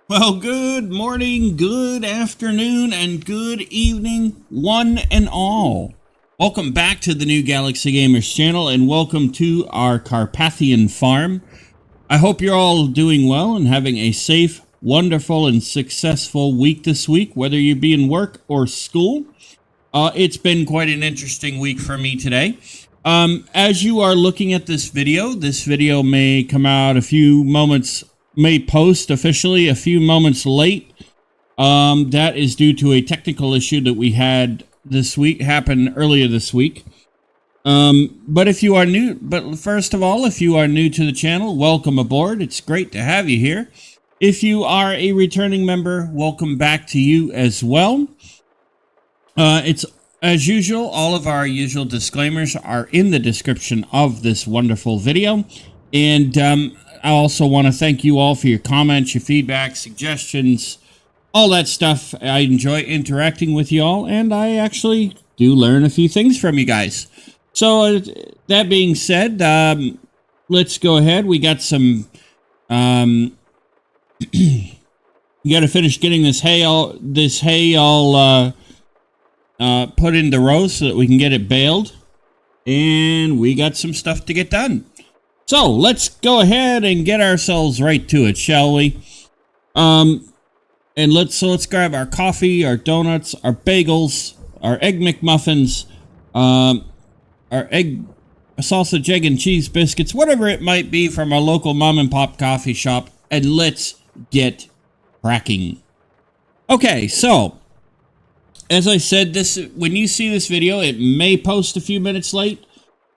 Well, good morning, good afternoon, and good evening, one and all. Welcome back to the New Galaxy Gamers channel, and welcome to our Carpathian farm. I hope you're all doing well and having a safe, wonderful, and successful week this week, whether you be in work or school. It's been quite an interesting week for me today. As you are looking at this video may come out a few moments, may post officially a few moments late. That is due to a technical issue that we had this week, happened earlier this week. But first of all, if you are new to the channel, welcome aboard. It's great to have you here. If you are a returning member, welcome back to you as well. It's as usual, all of our usual disclaimers are in the description of this wonderful video. And I also want to thank you all for your comments, your feedback, suggestions, all that stuff. I enjoy interacting with you all, and I actually do learn a few things from you guys. So that being said, let's go ahead. We got some, you got to finish getting this hay all put into rows so that we can get it baled, and we got some stuff to get done. So let's go ahead and get ourselves right to it, shall we? And let's grab our coffee, our donuts, our bagels, our egg McMuffins, our sausage, egg, and cheese biscuits, whatever it might be from our local mom and pop coffee shop, and let's get cracking. Okay, so as I said, when you see this video, it may post a few minutes late.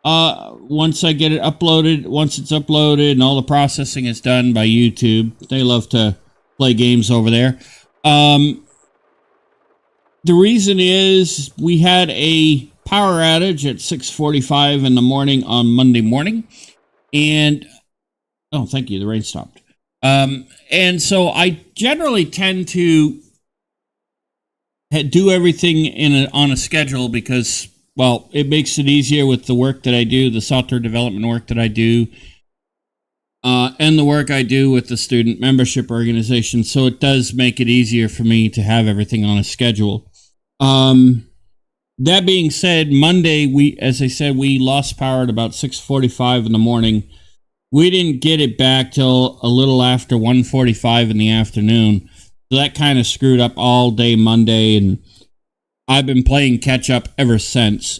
Once I get it uploaded, once it's uploaded and all the processing is done by YouTube, they love to play games over there. The reason is we had a power outage at 6:45 in the morning on Monday morning, and oh, thank you, the rain stopped. And so I generally tend to do everything on a schedule because, well, it makes it easier with the work that I do, the software development work that I do, and the work I do with the student membership organization. So it does make it easier for me to have everything on a schedule. That being said, Monday, as I said, we lost power at about 6:45 in the morning. We didn't get it back till a little after 1:45 in the afternoon. So that kind of screwed up all day Monday, and I've been playing catch up ever since.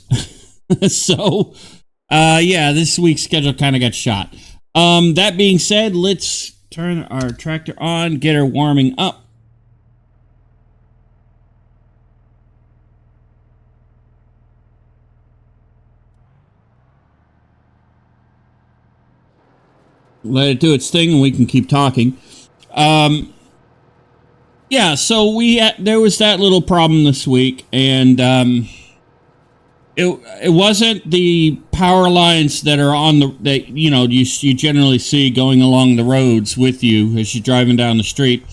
So, yeah, this week's schedule kind of got shot. That being said, let's turn our tractor on, get her warming up. Let it do its thing, and we can keep talking. Yeah, so there was that little problem this week, and it wasn't the power lines that are on you generally see going along the roads with you as you're driving down the street.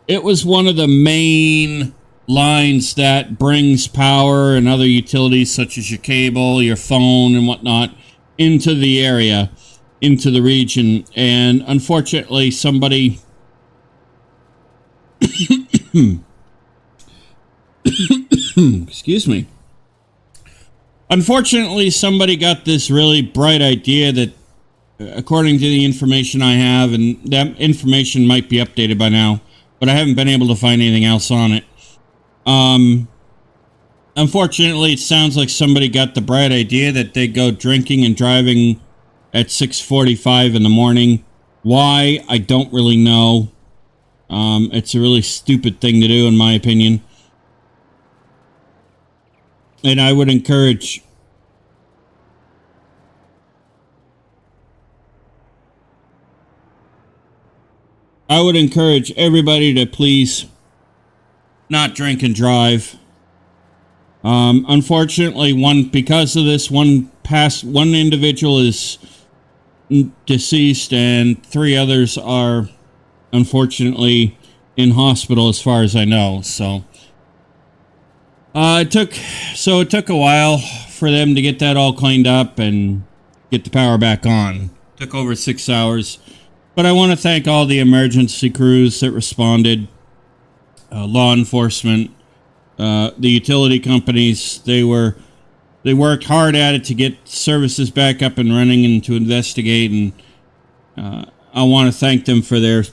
It was one of the main lines that brings power and other utilities such as your cable, your phone, and whatnot into the area, into the region, and unfortunately somebody excuse me. Unfortunately, somebody got this really bright idea that, according to the information I have, and that information might be updated by now, but I haven't been able to find anything else on it. Unfortunately, it sounds like somebody got the bright idea that they go drinking and driving at 6:45 in the morning. Why? I don't really know. It's a really stupid thing to do, in my opinion. And I would encourage everybody to please not drink and drive. Unfortunately, because of this, one individual is deceased and 3 others are unfortunately in hospital as far as I know. So it took a while for them to get that all cleaned up and get the power back on. Took over 6 hours. But I want to thank all the emergency crews that responded, law enforcement, the utility companies. They worked hard at it to get services back up and running and to investigate. And I want to thank them for the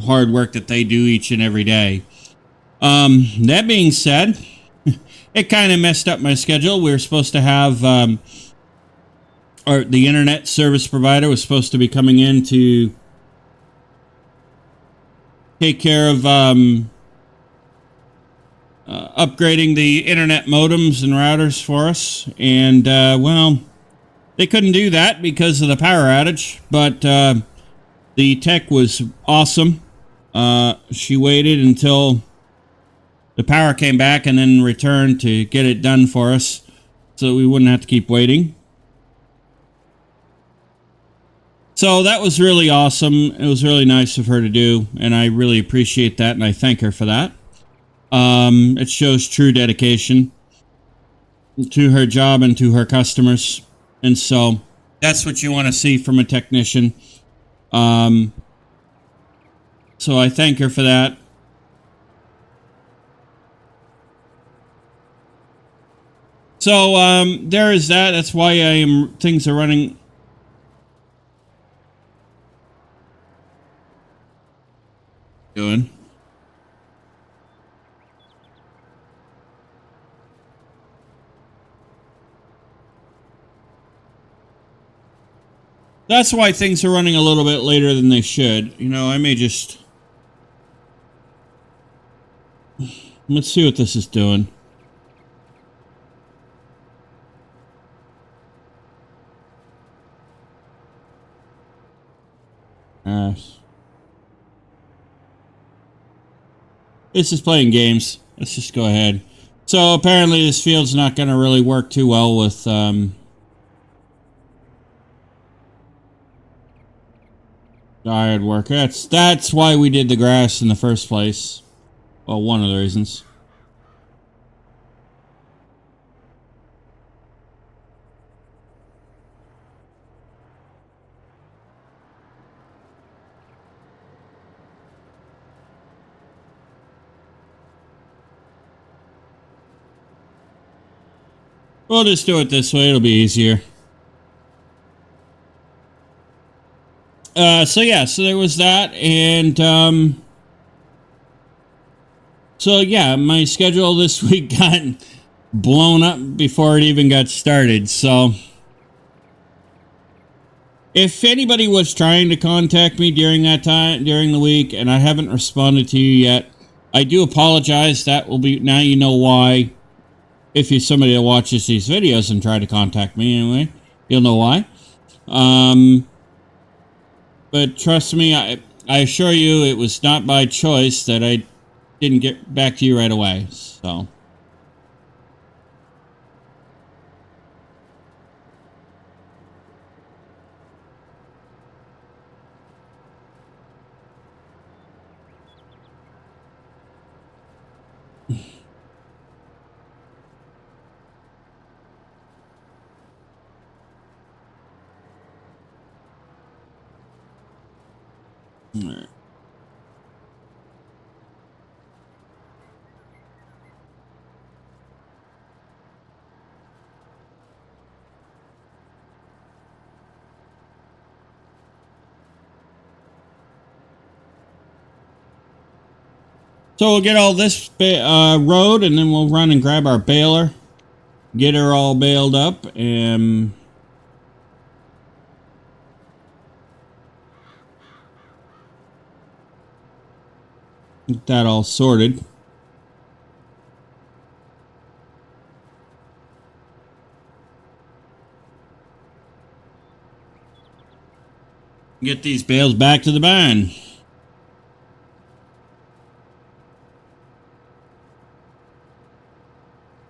hard work that they do each and every day. That being said, it kind of messed up my schedule. We were supposed to have, or the internet service provider was supposed to be coming in to take care of upgrading the internet modems and routers for us. And, well, they couldn't do that because of the power outage. But the tech was awesome. She waited until the power came back and then returned to get it done for us so we wouldn't have to keep waiting. So that was really awesome. It was really nice of her to do, and I really appreciate that, and I thank her for that. It shows true dedication to her job and to her customers, and so that's what you want to see from a technician. So I thank her for that. So there is that. That's why things are running. Doing. That's why things are running a little bit later than they should. You know, I may just... Let's see what this is doing. This is playing games. Let's just go ahead. So apparently this field's not going to really work too well with yard work. That's why we did the grass in the first place. Well, one of the reasons. We'll just do it this way. It'll be easier. So yeah, so there was that, and so yeah, my schedule this week got blown up before it even got started. So if anybody was trying to contact me during that time, during the week, and I haven't responded to you yet, I do apologize. That will be, now you know why. If you're somebody that watches these videos and try to contact me anyway, you'll know why. But trust me, I assure you it was not by choice that I didn't get back to you right away. So. All right. So we'll get all this road, and then we'll run and grab our baler, get her all baled up, and get that all sorted. Get these bales back to the barn.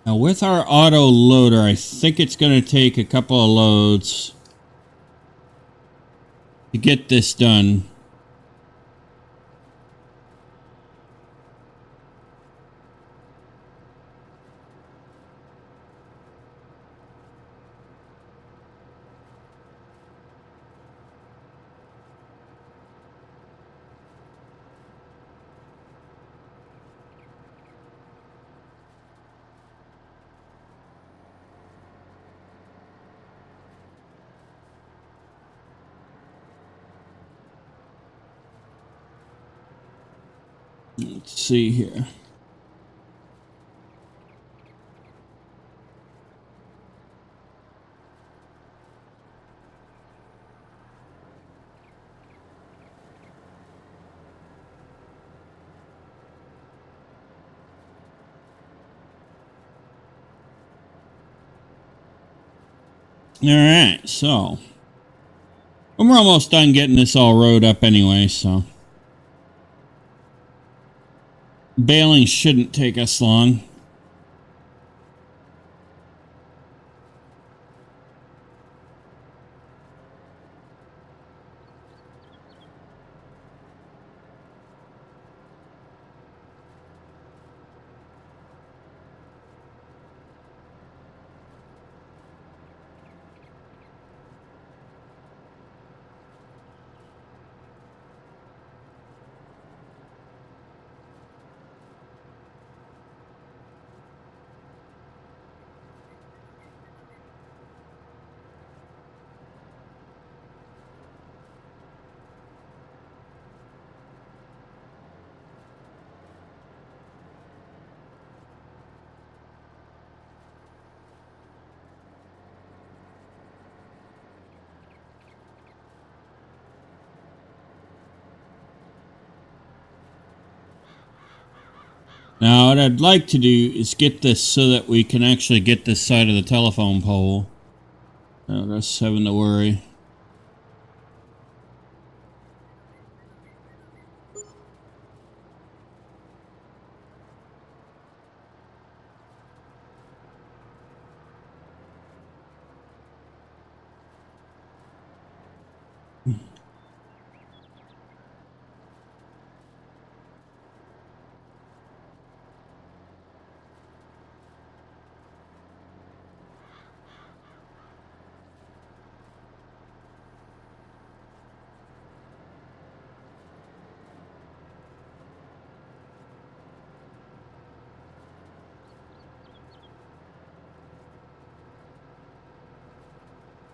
Now with our auto loader, I think it's going to take a couple of loads to get this done. Let's see here. All right, so we're almost done getting this all rode up anyway, so baling shouldn't take us long. Now, what I'd like to do is get this so that we can actually get this side of the telephone pole. Without us having to worry.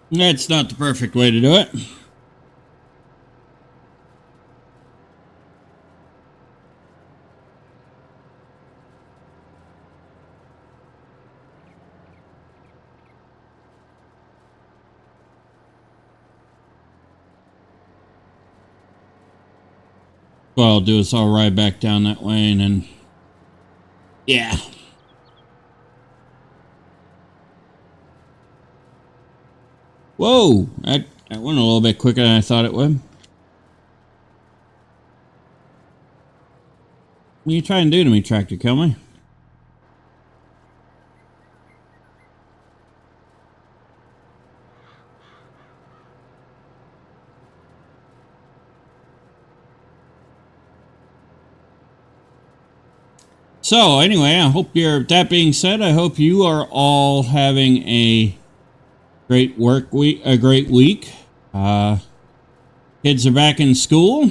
That's not the perfect way to do it. What I'll do is I'll ride back down that way and then... Yeah. Whoa! That went a little bit quicker than I thought it would. What are you trying to do to me, tractor? Kill me? So, anyway, I hope that being said, I hope you are all having a great week. Kids are back in school.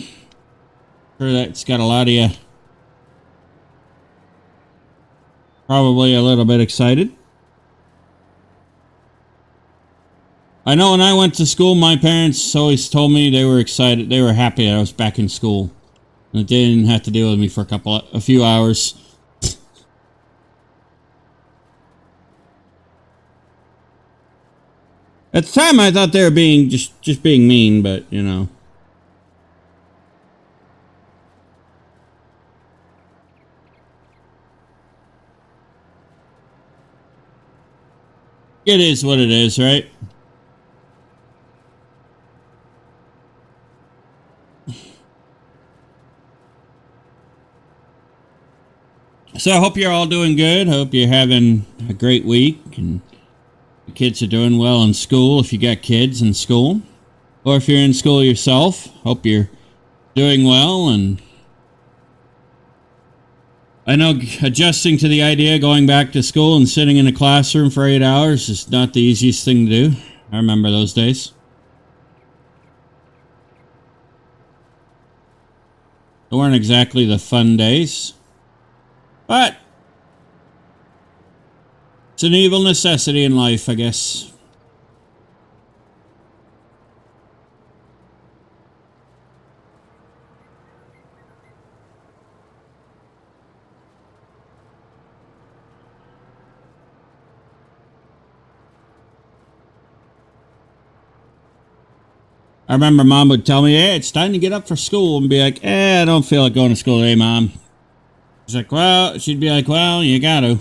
Sure, that's got a lot of you probably a little bit excited. I know when I went to school, my parents always told me they were excited. They were happy I was back in school. And they didn't have to deal with me for a few hours. At the time, I thought they were being just being mean, but you know. It is what it is, right? So I hope you're all doing good. Hope you're having a great week and the kids are doing well in school if you got kids in school. Or if you're in school yourself, hope you're doing well. And I know adjusting to the idea of going back to school and sitting in a classroom for 8 hours is not the easiest thing to do. I remember those days. They weren't exactly the fun days. But it's an evil necessity in life, I guess. I remember Mom would tell me, hey, it's time to get up for school, and be like, I don't feel like going to school today, Mom. She'd be like, well, you gotta.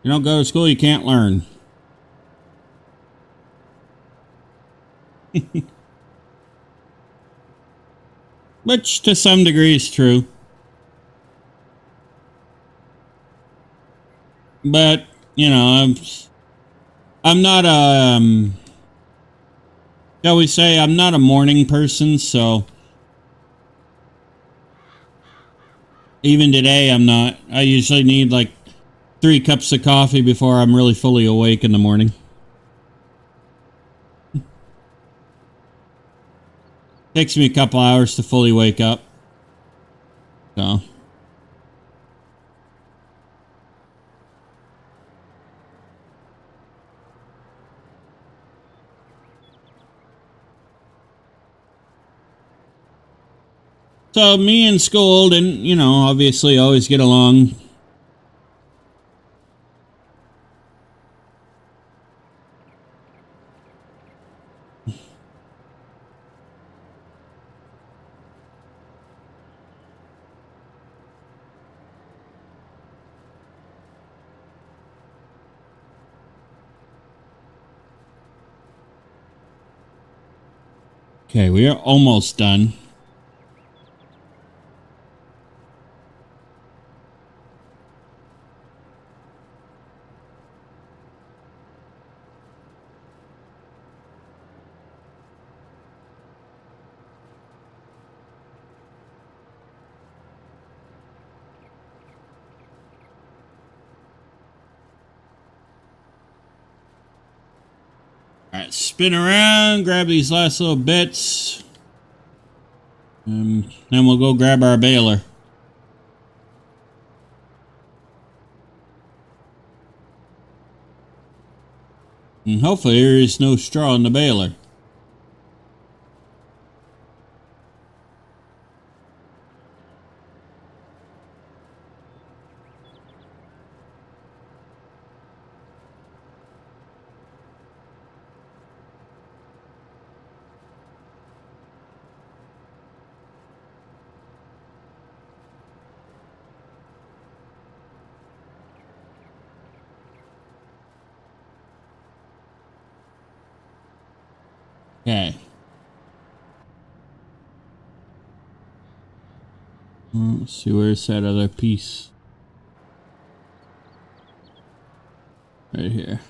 You don't go to school, you can't learn. Which, to some degree, is true. But, you know, I'm not a, shall we say, I'm not a morning person, so even today I'm not. I usually need like 3 cups of coffee before I'm really fully awake in the morning. Takes me a couple hours to fully wake up. So me and school didn't, you know, obviously always get along. Okay, we are almost done. All right, spin around, grab these last little bits. Then we'll go grab our baler. And hopefully there is no straw in the baler. Okay. Let's see, where's that other piece? Right here.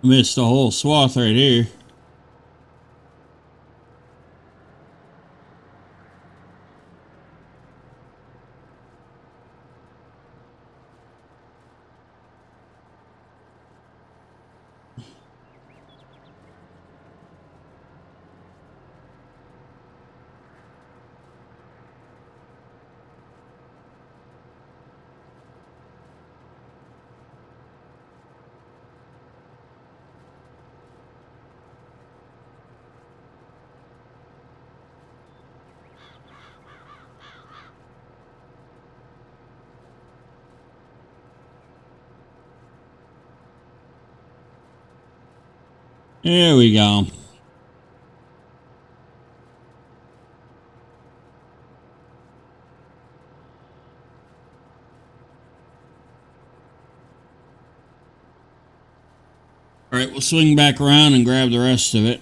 Missed a whole swath right here. There we go. Alright, we'll swing back around and grab the rest of it.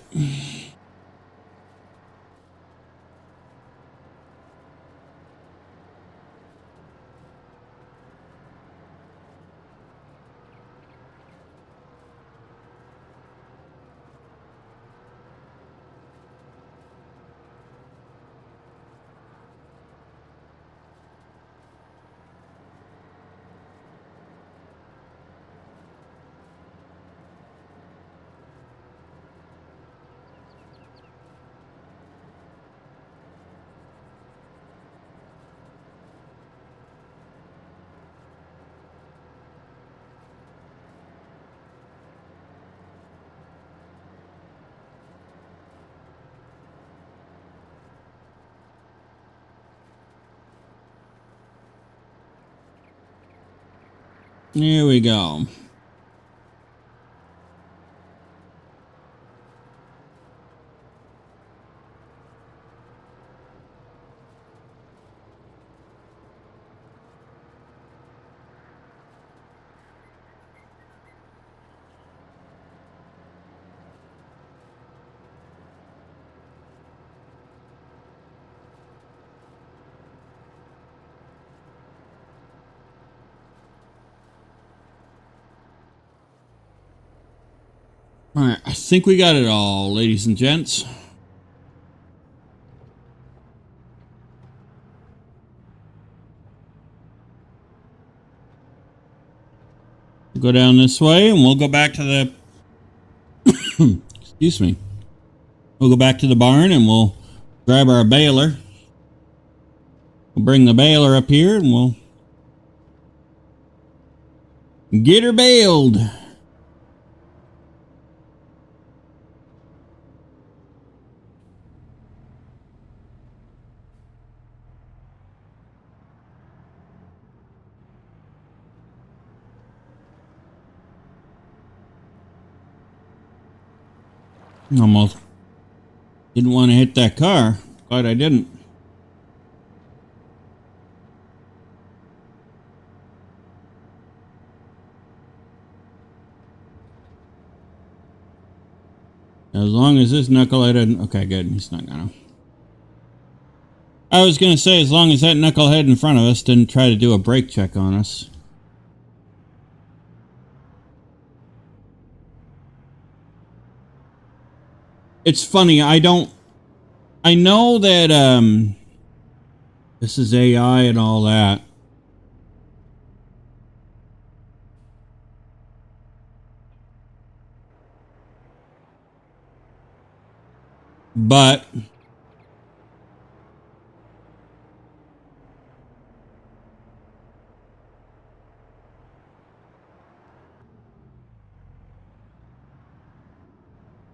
Here we go. Alright, I think we got it all, ladies and gents. Go down this way and we'll go back to the excuse me. We'll go back to the barn and we'll grab our baler. We'll bring the baler up here and we'll get her baled. Almost didn't want to hit that car. Glad I didn't. As long as this knucklehead didn't... Okay, good. He's not gonna. I was gonna say, as long as that knucklehead in front of us didn't try to do a brake check on us. It's funny, I know that, this is AI and all that. But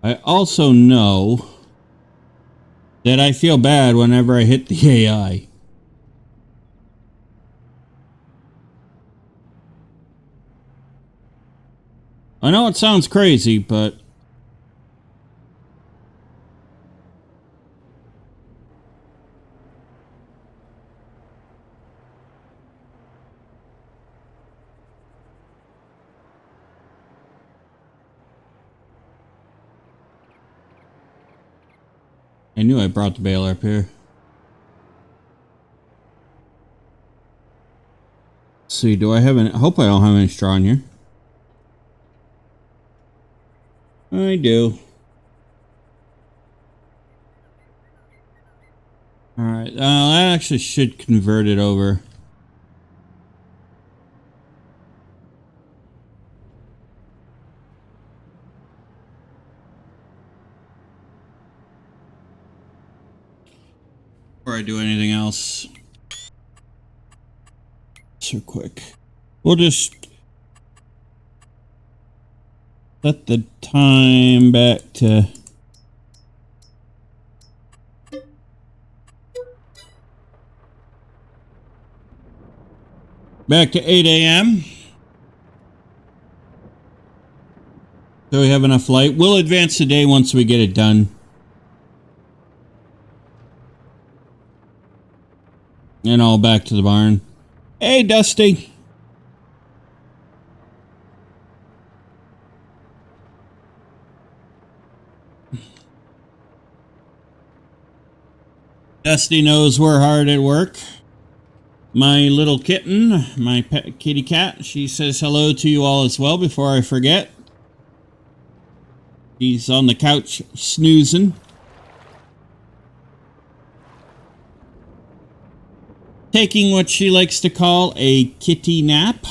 I also know that I feel bad whenever I hit the AI. I know it sounds crazy, but I knew I brought the baler up here. Let's see, do I have any... I hope I don't have any straw in here. I do. Alright, that actually should convert it over. Before I do anything else. So quick. We'll just set the time back to back to 8 a.m. So we have enough light. We'll advance the day once we get it done. And all back to the barn. Hey, Dusty. Dusty knows we're hard at work. My little kitten, my pet kitty cat, she says hello to you all as well before I forget. She's on the couch snoozing. Taking what she likes to call a kitty nap.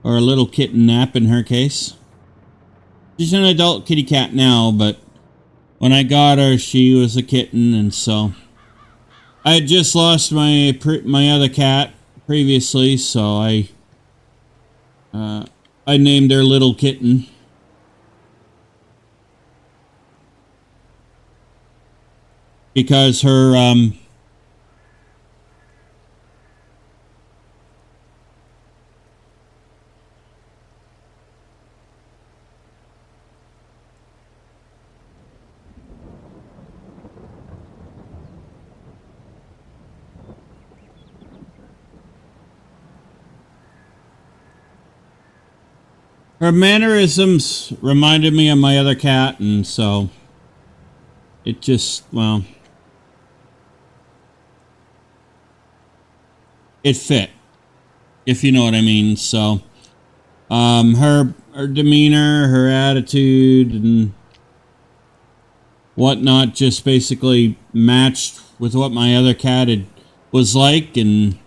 Or a little kitten nap in her case. She's an adult kitty cat now, but when I got her, she was a kitten, and so I had just lost my other cat previously, so I named her Little Kitten. Because her her mannerisms reminded me of my other cat, and so it just, well, it fit, if you know what I mean. So her demeanor, her attitude, and whatnot just basically matched with what my other cat was like, and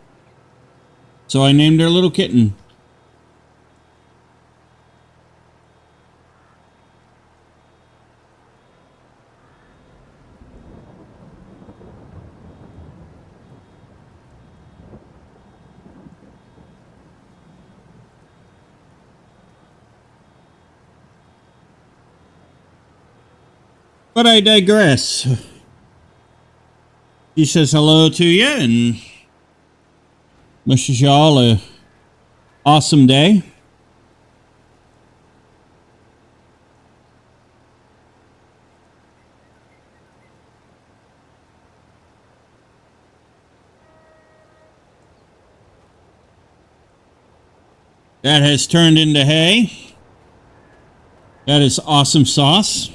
so I named her Little Kitten. But I digress. She says hello to you and wishes you all a awesome day. That has turned into hay. That is awesome sauce.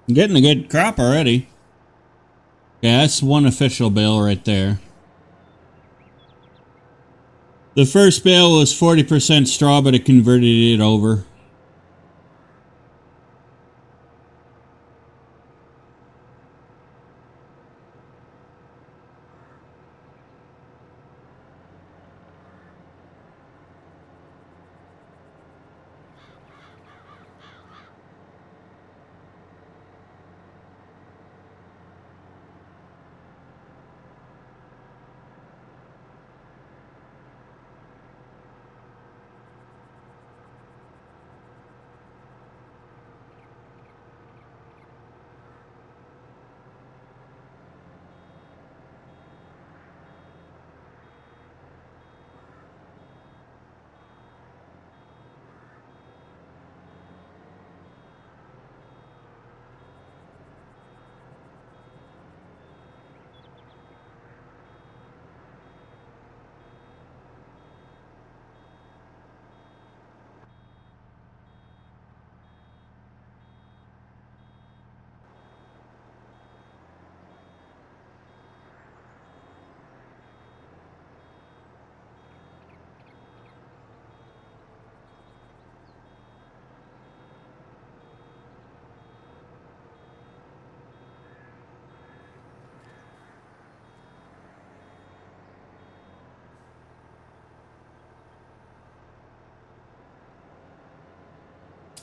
I'm getting a good crop already. Yeah, that's one official bale right there. The first bale was 40% straw, but it converted it over.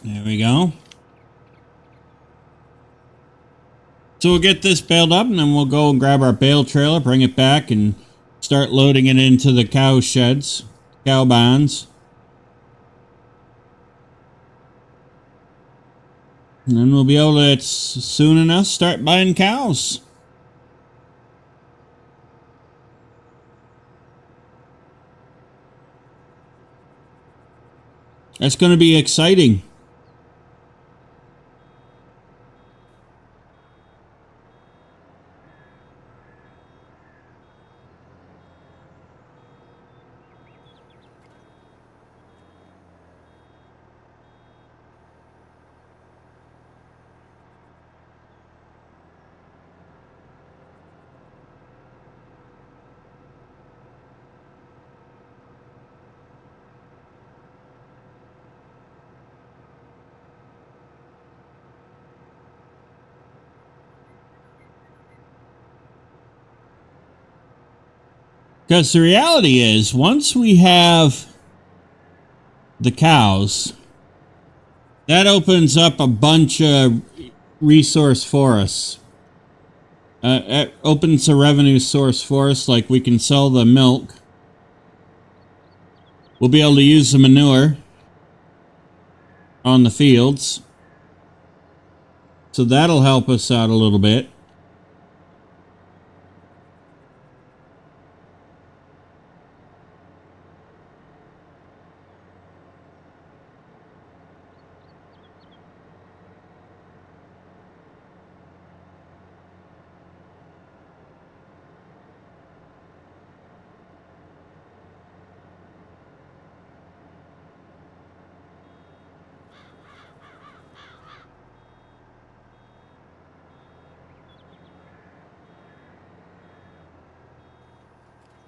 There we go. So we'll get this baled up, and then we'll go and grab our bale trailer, bring it back, and start loading it into the cow sheds, cow barns. And then we'll be able to, soon enough, start buying cows. That's going to be exciting. Because the reality is, once we have the cows, that opens up a bunch of resource for us. It opens a revenue source for us, like we can sell the milk. We'll be able to use the manure on the fields. So that'll help us out a little bit.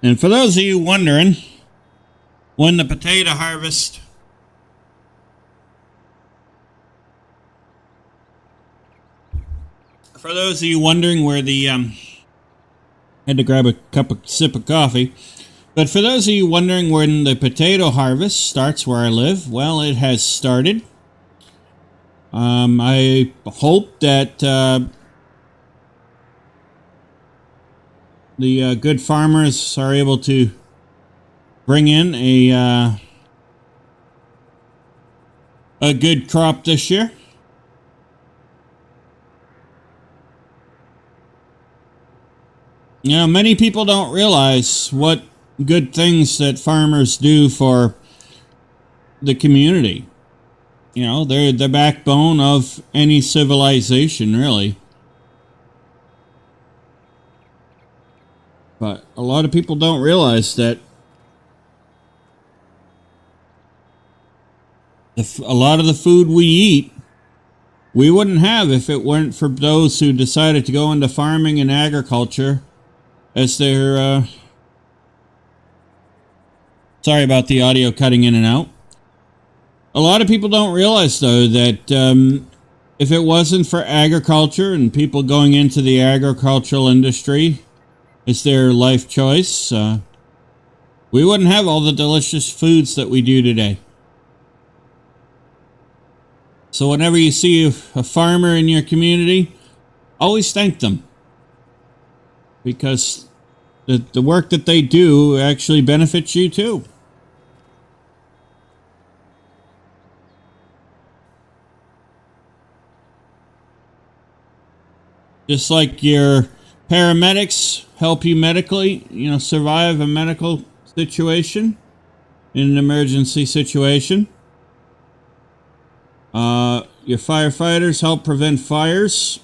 And for those of you wondering when the potato harvest for those of you wondering where the had to grab a sip of coffee. But for those of you wondering when the potato harvest starts where I live, well, it has started. I hope that the good farmers are able to bring in a good crop this year. You know, many people don't realize what good things that farmers do for the community. You know, they're the backbone of any civilization, really. But a lot of people don't realize that a lot of the food we eat, we wouldn't have if it weren't for those who decided to go into farming and agriculture as their... Sorry about the audio cutting in and out. A lot of people don't realize, though, that if it wasn't for agriculture and people going into the agricultural industry as their life choice, we wouldn't have all the delicious foods that we do today. So whenever you see a farmer in your community, always thank them. Because the work that they do actually benefits you too. Just like your paramedics help you medically, you know, survive a medical situation in an emergency situation. Your firefighters help prevent fires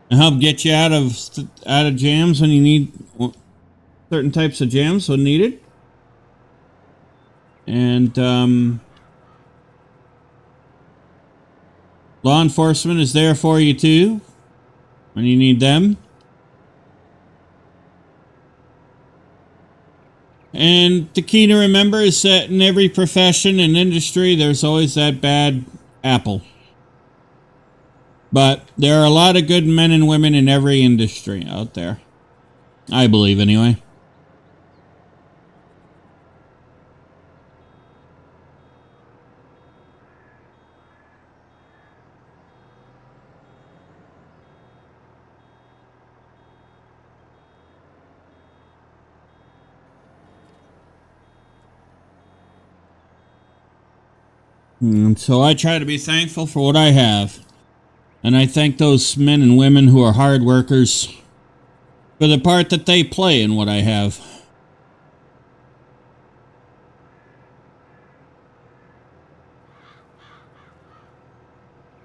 and help get you out of jams when you need certain types of jams when needed. And law enforcement is there for you too when you need them. And the key to remember is that in every profession and industry, there's always that bad apple. But there are a lot of good men and women in every industry out there. I believe, anyway. And so I try to be thankful for what I have. And I thank those men and women who are hard workers for the part that they play in what I have.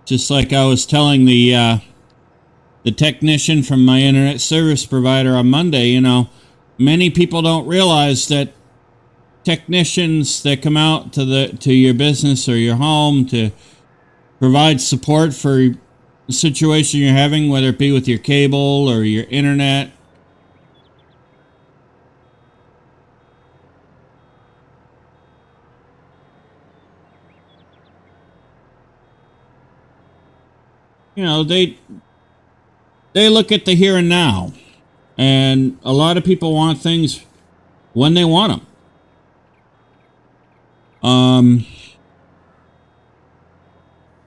Just like I was telling the technician from my internet service provider on Monday, you know, many people don't realize that technicians that come out to your business or your home to provide support for the situation you're having, whether it be with your cable or your internet. You know, they look at the here and now. And a lot of people want things when they want them.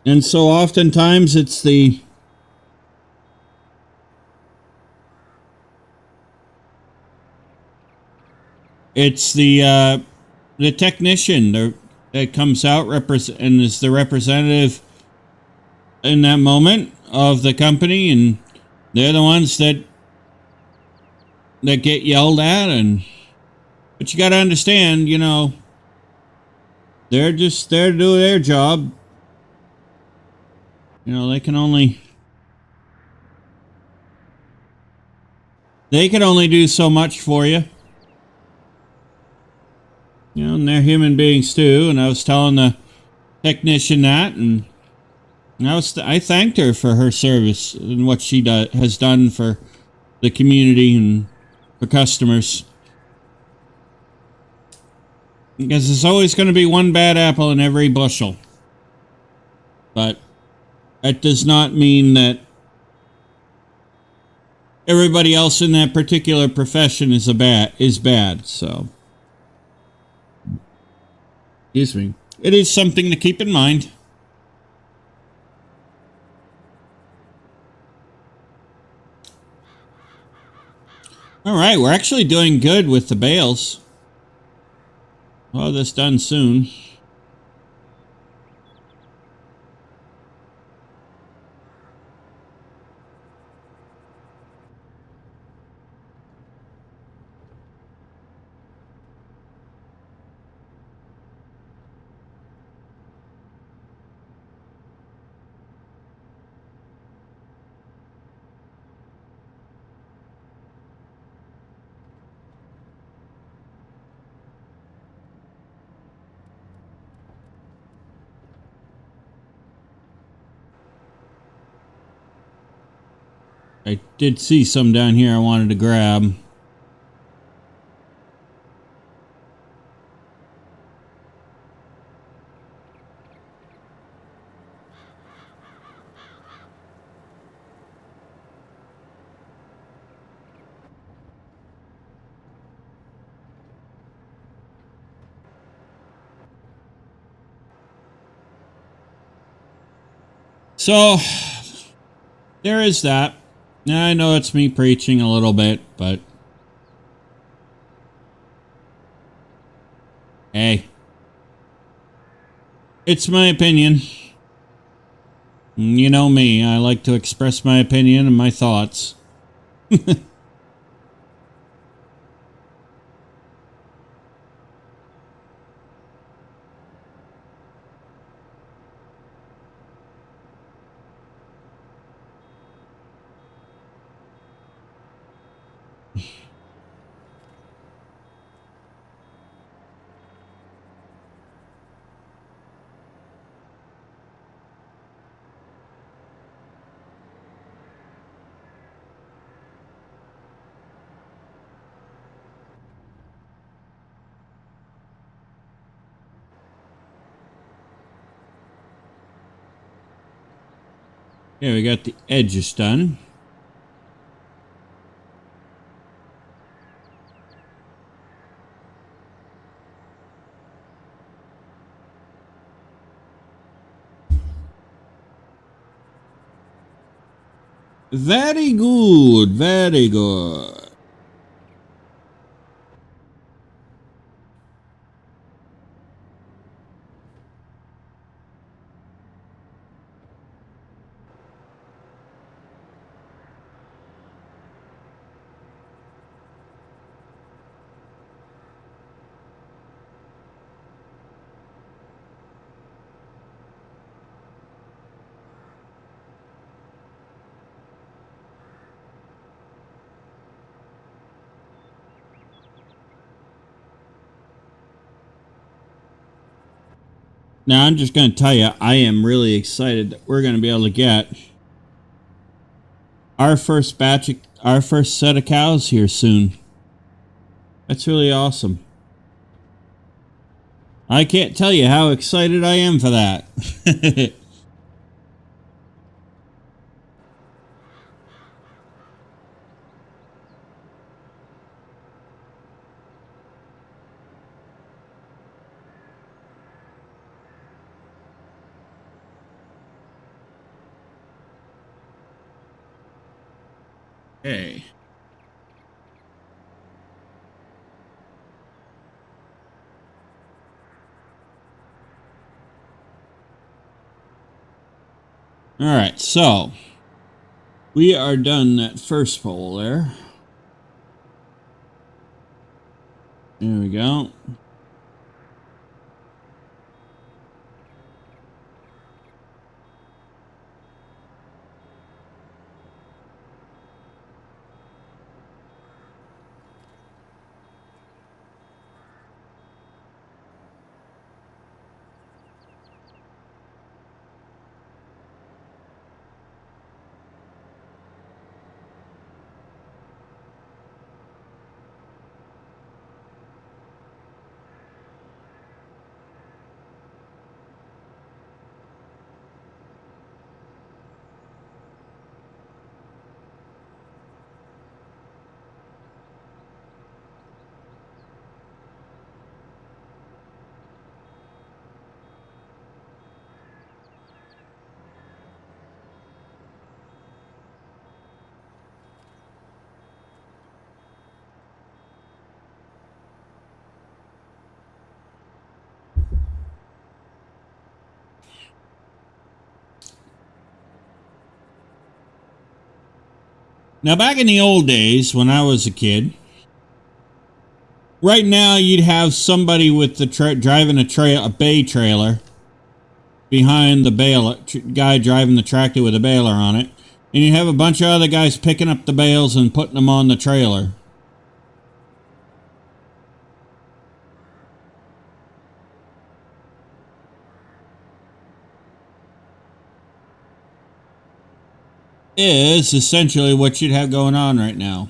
And so oftentimes it's the technician that comes out and is the representative in that moment of the company, and they're the ones that get yelled at. And but you got to understand, you know, they're just there to do their job. You know, they can only do so much for you. You know, and they're human beings too. And I was telling the technician that, and I thanked her for her service and what she has done for the community and for customers. Because there's always going to be one bad apple in every bushel. But that does not mean that everybody else in that particular profession is bad. So, excuse me. It is something to keep in mind. All right, we're actually doing good with the bales. We'll have this done soon. I did see some down here I wanted to grab. So, there is that. Now, I know it's me preaching a little bit, but hey, it's my opinion. You know me, I like to express my opinion and my thoughts. Yeah, we got the edges done. Very good, very good. Now, I'm just going to tell you, I am really excited that we're going to be able to get our first set of cows here soon. That's really awesome. I can't tell you how excited I am for that. Okay. All right, so we are done that first pole there. There we go. Now, back in the old days when I was a kid, right now you'd have somebody with the driving a bay trailer behind the baler, guy driving the tractor with a baler on it, and you have a bunch of other guys picking up the bales and putting them on the trailer. Is essentially what you'd have going on right now.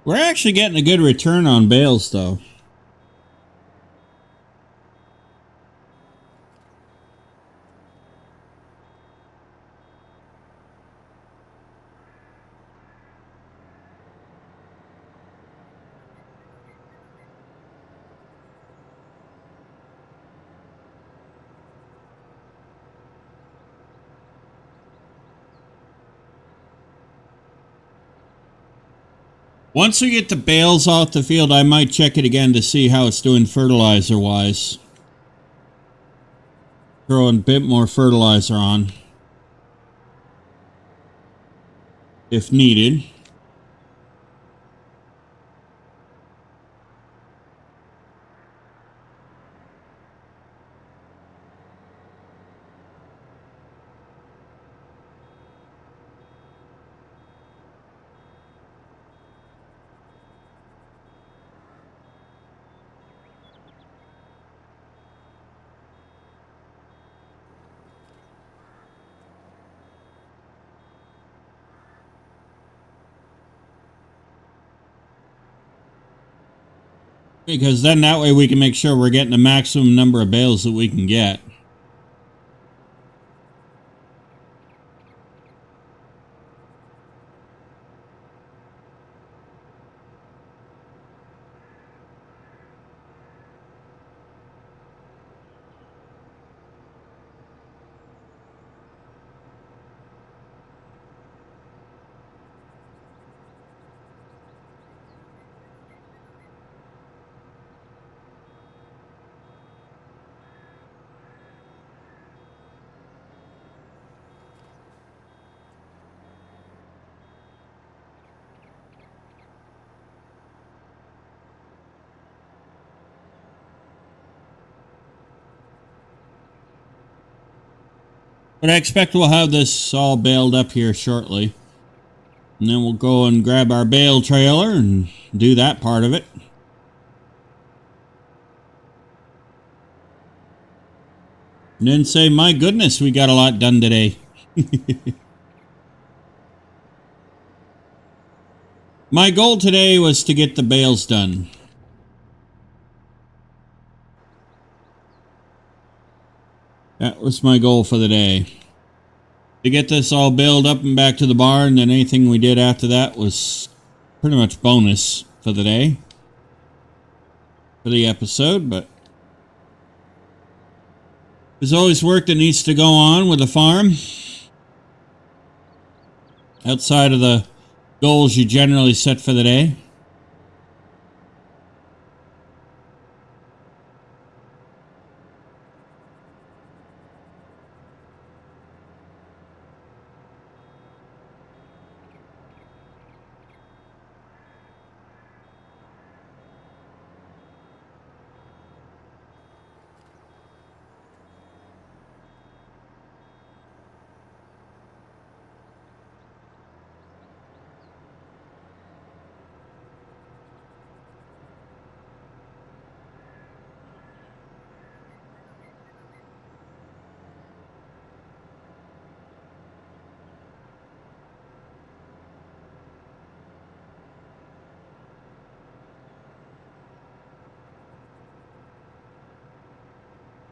We're actually getting a good return on bales, though. Once we get the bales off the field, I might check it again to see how it's doing fertilizer-wise. Throw a bit more fertilizer on, if needed. Because then that way we can make sure we're getting the maximum number of bales that we can get. But I expect we'll have this all baled up here shortly. And then we'll go and grab our bale trailer and do that part of it. And then say, my goodness, we got a lot done today. My goal today was to get the bales done. That was my goal for the day. To get this all baled up and back to the barn, then anything we did after that was pretty much bonus for the day. For the episode, but there's always work that needs to go on with the farm. Outside of the goals you generally set for the day.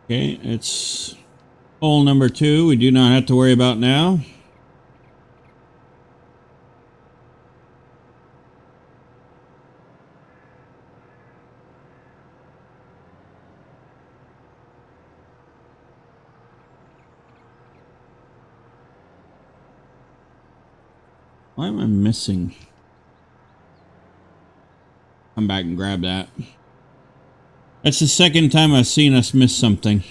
Okay, it's hole number 2. We do not have to worry about now. Why am I missing? Come back and grab that. That's the second time I've seen us miss something.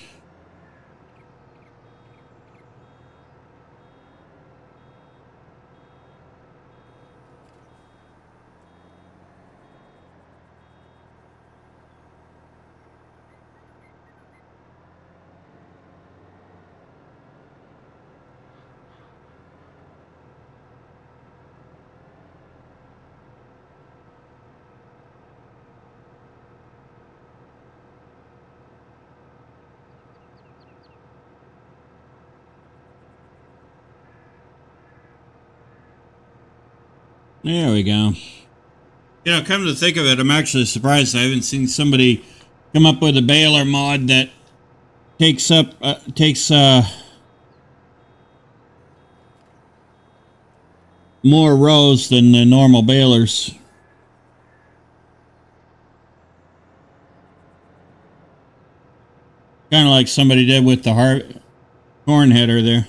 There we go. You know, come to think of it, I'm actually surprised I haven't seen somebody come up with a baler mod that takes more rows than the normal balers. Kind of like somebody did with the corn header there.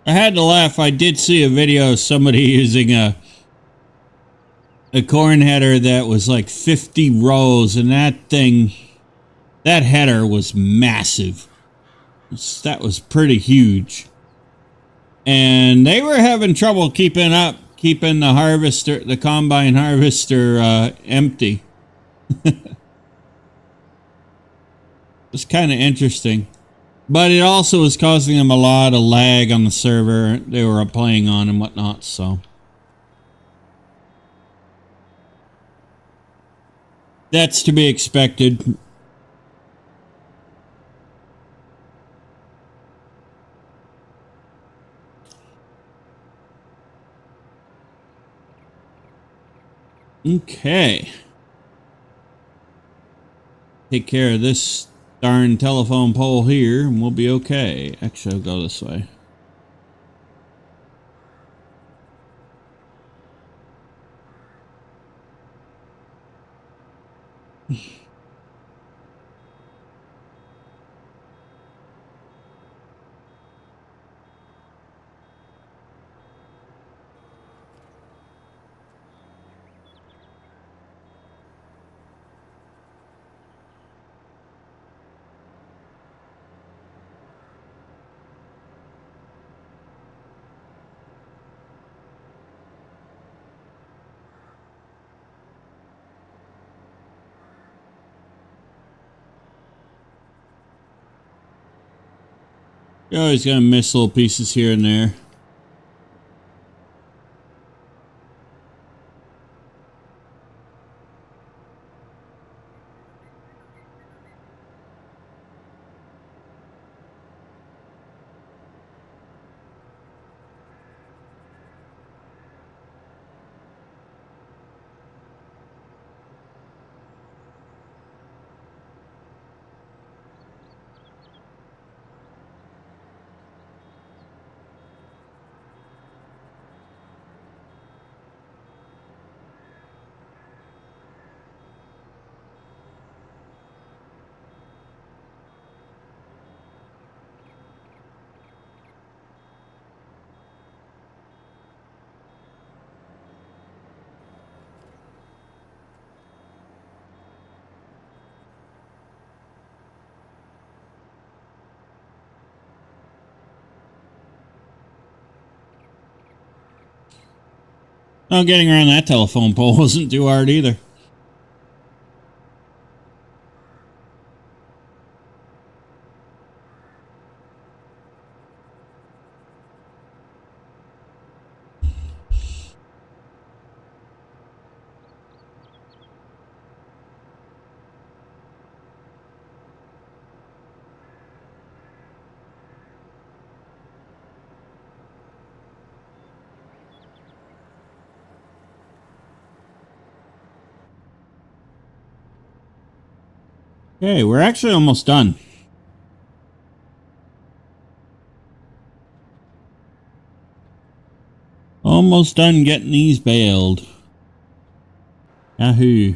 I had to laugh. I did see a video of somebody using a corn header that was like 50 rows, and that header was massive. That was pretty huge. And they were having trouble keeping the combine harvester empty. It's kind of interesting. But it also was causing them a lot of lag on the server they were playing on and whatnot, so. That's to be expected. Okay. Take care of this darn telephone pole here and we'll be okay. Actually, I'll go this way. You're always gonna miss little pieces here and there. Oh, getting around that telephone pole wasn't too hard either. Okay, we're actually almost done. Almost done getting these baled. Yahoo.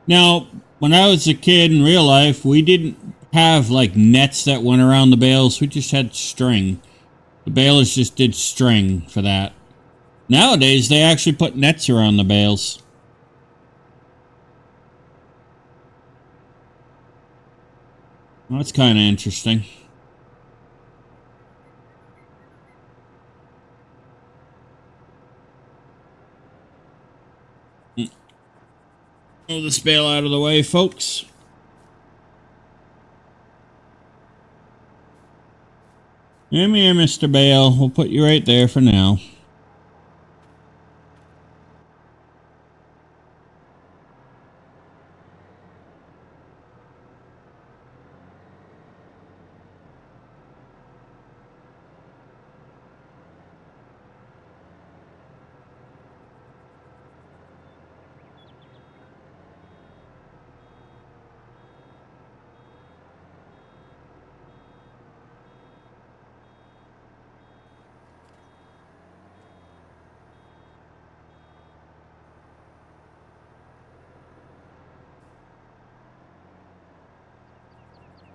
Now, when I was a kid in real life, we didn't have like nets that went around the bales. We just had string. The balers just did string for that. Nowadays, they actually put nets around the bales. Well, that's kind of interesting. Throw this bale out of the way, folks. Come here, Mr. Bale. We'll put you right there for now.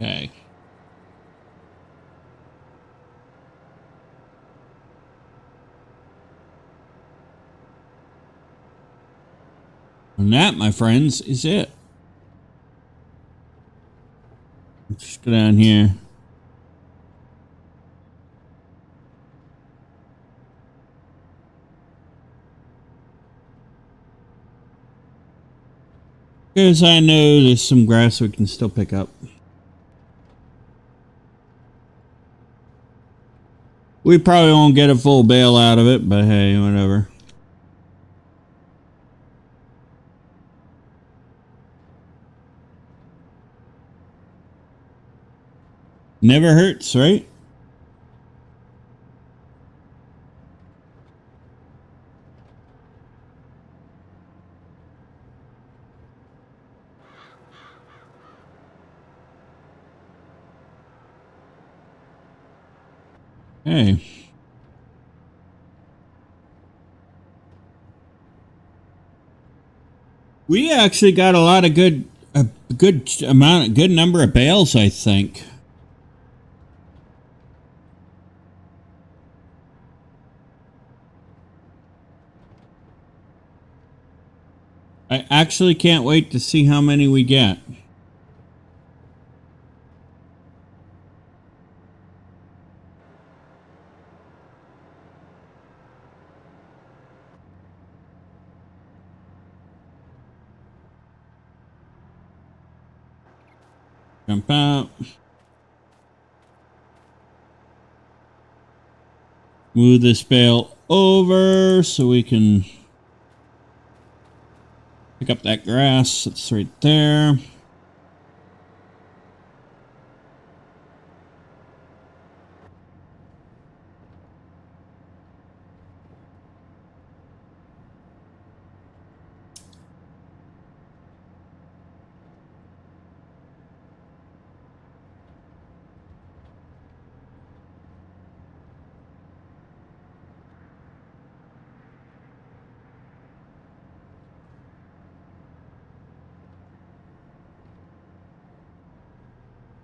Okay. And that, my friends, is it. Let's just go down here. Because I know there's some grass we can still pick up. We probably won't get a full bale out of it, but hey, whatever. Never hurts, right? Hey. We actually got a good number of bales, I think. I actually can't wait to see how many we get. Jump out. Move this bale over so we can pick up that grass. It's right there.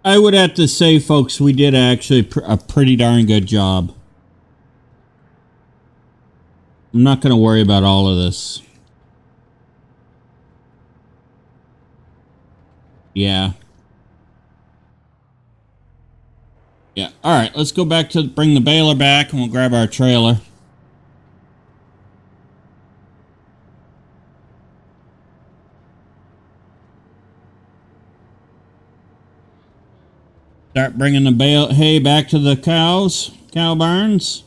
I would have to say, folks, we did actually a pretty darn good job. I'm not going to worry about all of this. Yeah. Yeah. All right, let's go back to bring the baler back and we'll grab our trailer. Start bringing the hay back to the cow barns.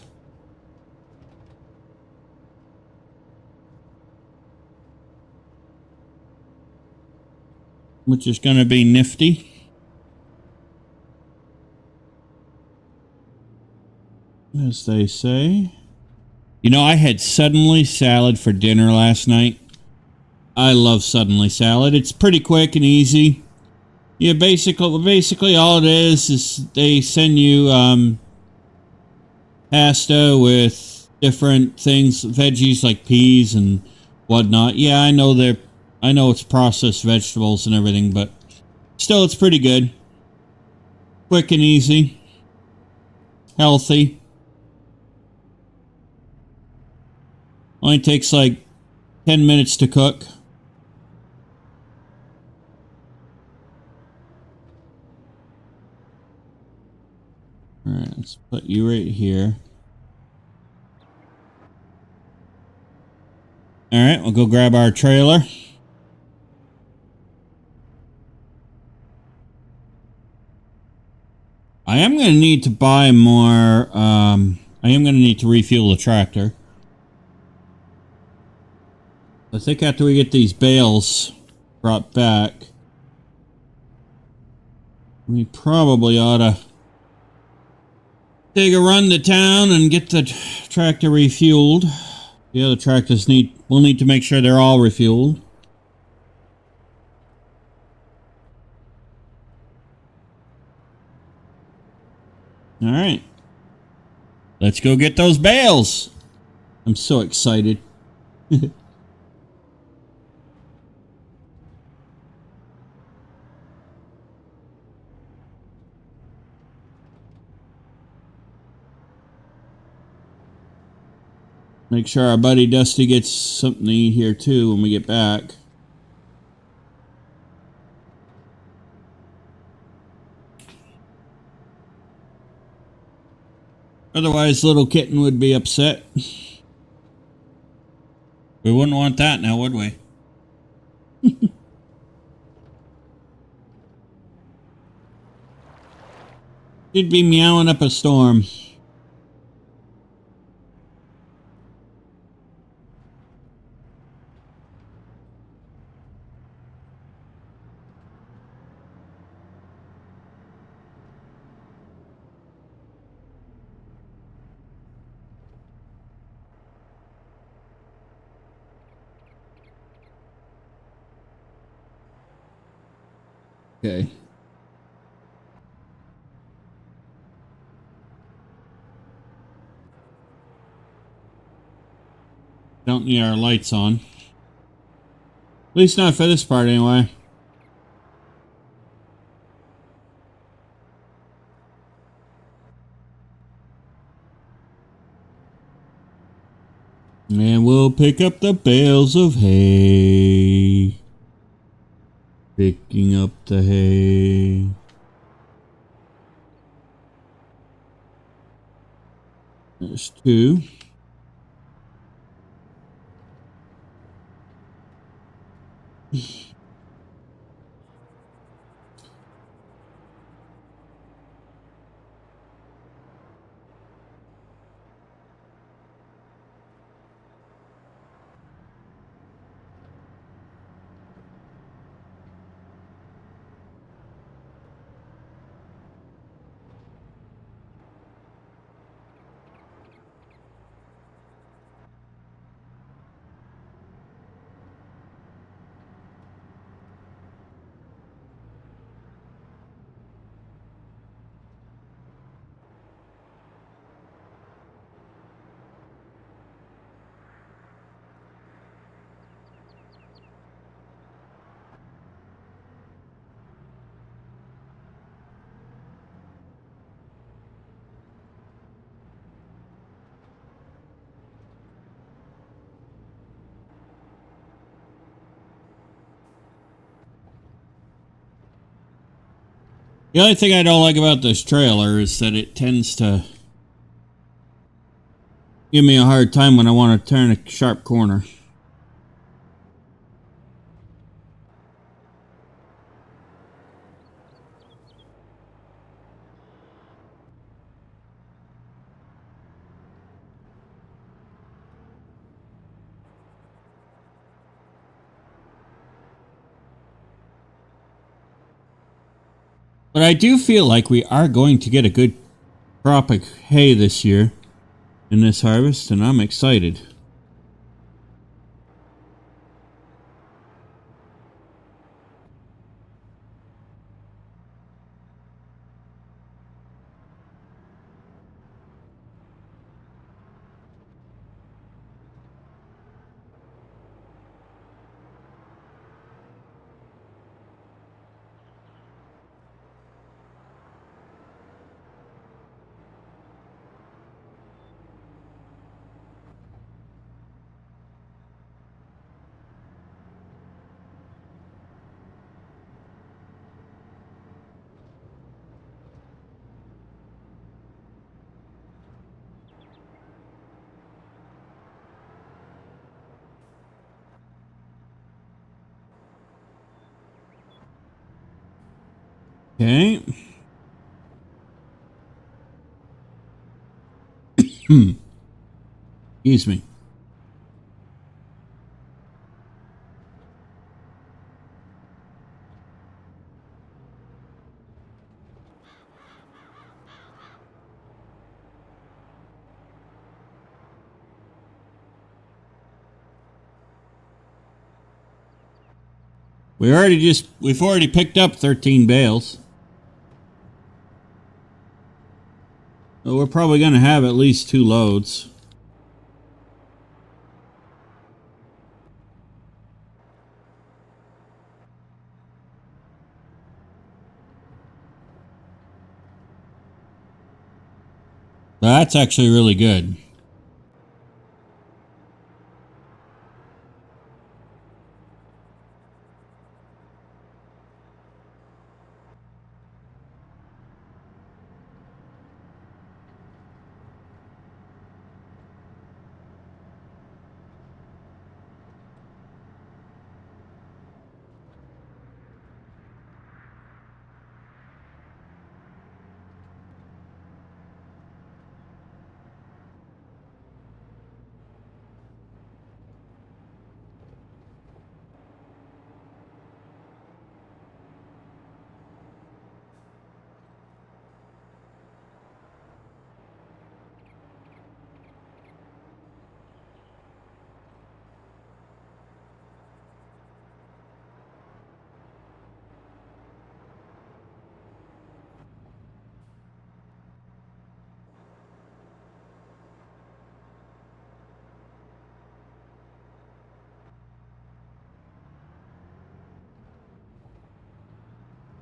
Which is going to be nifty. As they say. You know, I had suddenly salad for dinner last night. I love suddenly salad. It's pretty quick and easy. Yeah, basically all it is they send you pasta with different things, veggies like peas and whatnot. Yeah, I know it's processed vegetables and everything, but still it's pretty good. Quick and easy. Healthy. Only takes like 10 minutes to cook. Alright, let's put you right here. Alright, we'll go grab our trailer. I am going to need to buy more, I am going to need to refuel the tractor. I think after we get these bales brought back, we probably ought to take a run to town and get the tractor refueled. The other tractors we'll need to make sure they're all refueled. All right. Let's go get those bales. I'm so excited. Make sure our buddy Dusty gets something to eat here too when we get back. Otherwise, little kitten would be upset. We wouldn't want that now, would we? He'd be meowing up a storm. Okay. Don't need our lights on. At least not for this part, anyway. And we'll pick up the bales of hay. Picking up the hay. There's 2. The only thing I don't like about this trailer is that it tends to give me a hard time when I want to turn a sharp corner. But I do feel like we are going to get a good crop of hay this year in this harvest, and I'm excited. Okay. Excuse me. We've already picked up 13 bales. So we're probably going to have at least 2 loads. That's actually really good.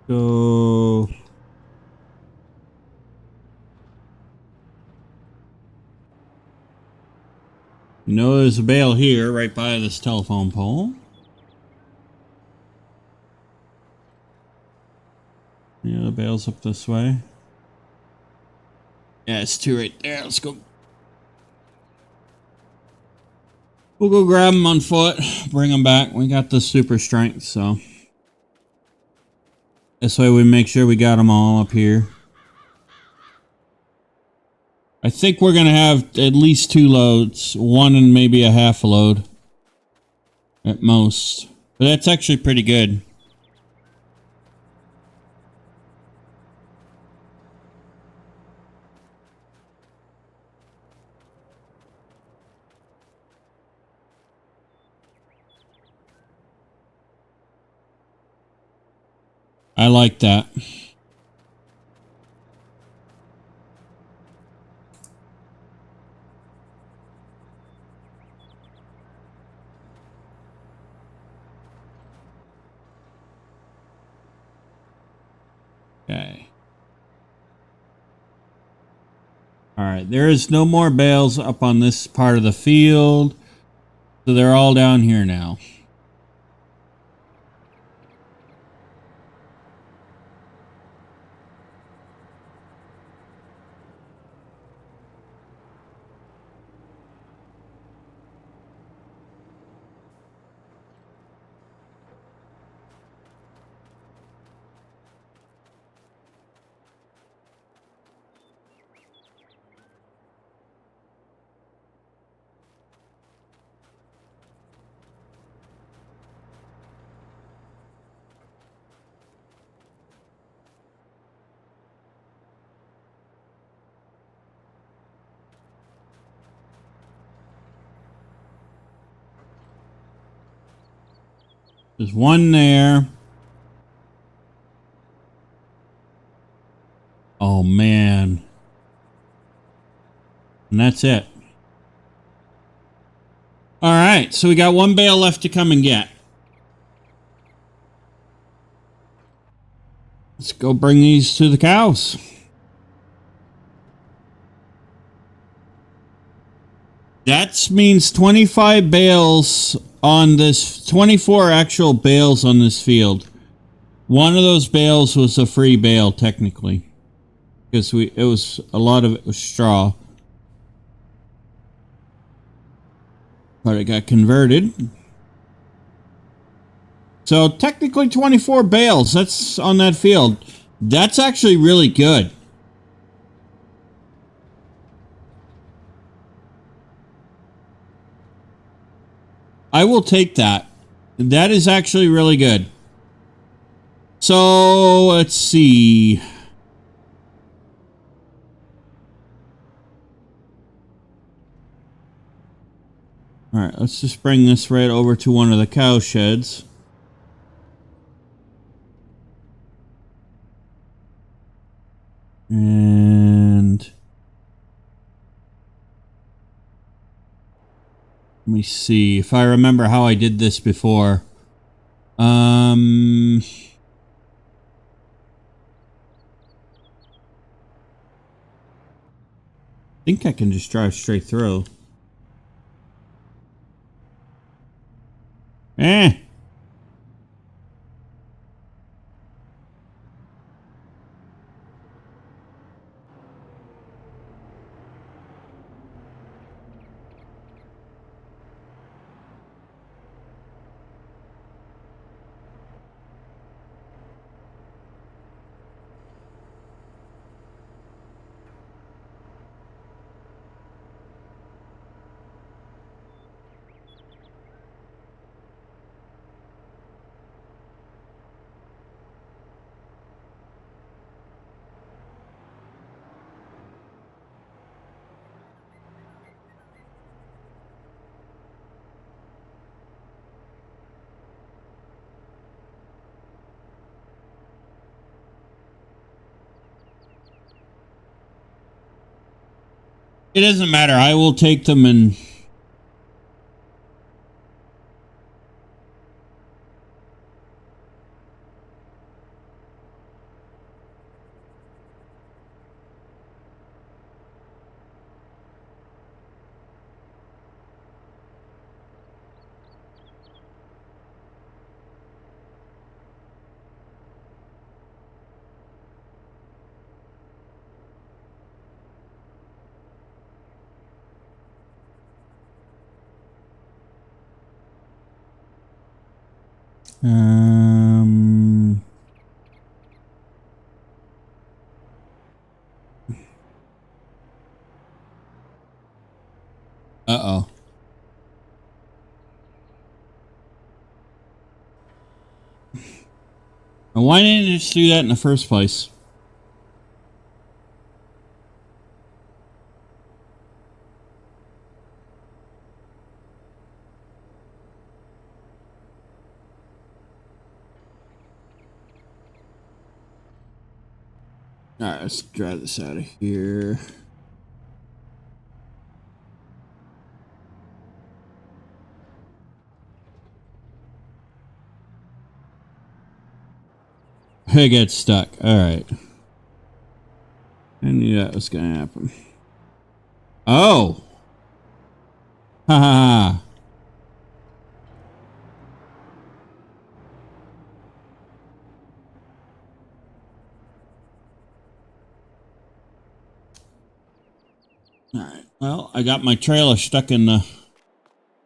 So you know there's a bale here right by this telephone pole. Yeah, the bale's up this way. Yeah, it's two right there. Let's go. We'll go grab them on foot, bring them back. We got the super strength, so this way we make sure we got them all up here. I think we're going to have at least 2 loads, one and maybe a half a load at most. But that's actually pretty good. I like that. Okay. All right. There is no more bales up on this part of the field. So they're all down here now. There's one there. Oh, man. And that's it. All right. So we got one bale left to come and get. Let's go bring these to the cows. That means 25 bales on this, 24 actual bales on this field. One of those bales was a free bale, technically. Because it was, a lot of it was straw. But it got converted. So technically 24 bales, that's on that field. That's actually really good. I will take that. That is actually really good. So let's see. All right, let's just bring this right over to one of the cow sheds. And let me see if I remember how I did this before. I think I can just drive straight through. Eh. It doesn't matter. I will take them and... Um. Uh-oh. Why didn't you just do that in the first place? Alright, let's drive this out of here. I get stuck. Alright. I knew that was going to happen. Oh! Ha ha ha. Alright. Well, I got my trailer stuck in the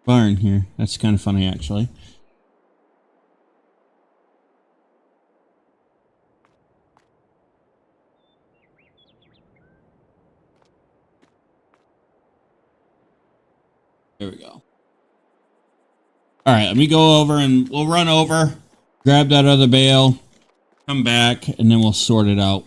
barn here. That's kind of funny, actually. There we go. Alright, let me go over and we'll run over, grab that other bale, come back, and then we'll sort it out.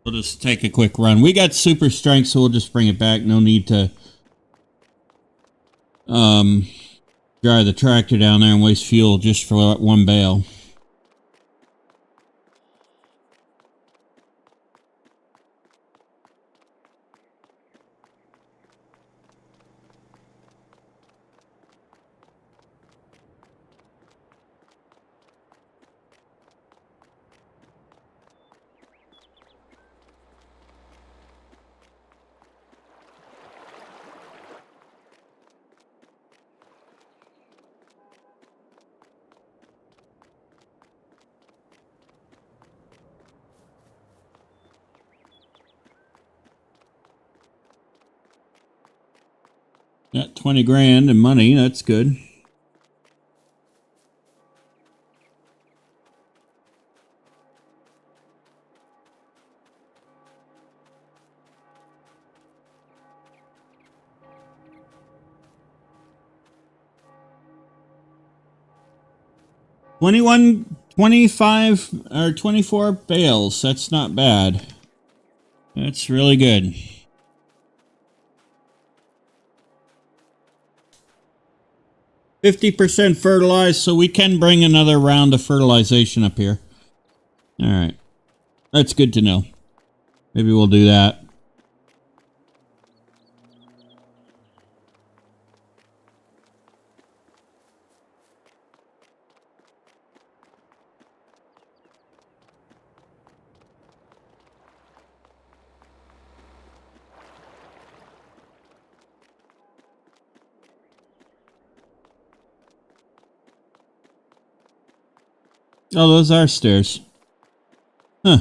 We'll just take a quick run. We got super strength, so we'll just bring it back. No need to drive the tractor down there and waste fuel just for one bale. Got 20 grand in money. That's good. $21, $25, or 24 bales. That's not bad. That's really good. %50 fertilized, so we can bring another round of fertilization up here. All right. That's good to know. Maybe we'll do that. Oh, those are stairs. Huh.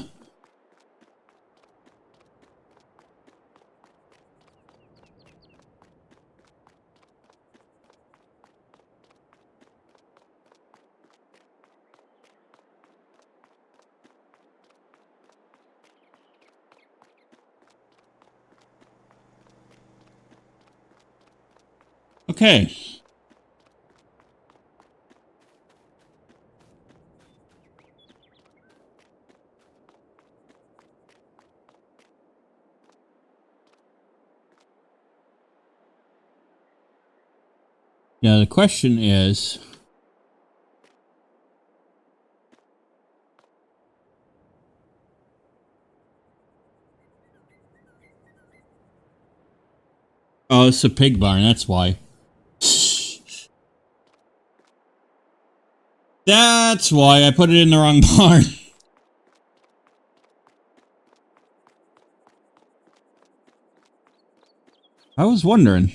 Okay. Yeah, the question is... Oh, it's a pig barn. That's why. That's why I put it in the wrong barn. I was wondering.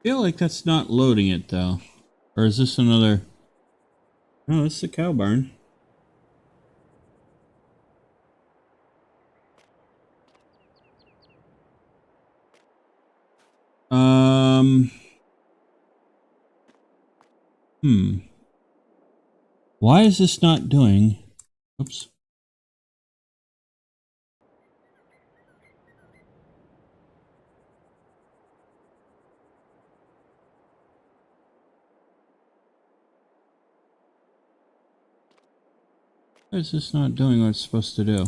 Feel like that's not loading it though. Or is this another? No, this is a cow barn. Hmm. Why is this not doing? Oops. Why is this not doing what it's supposed to do?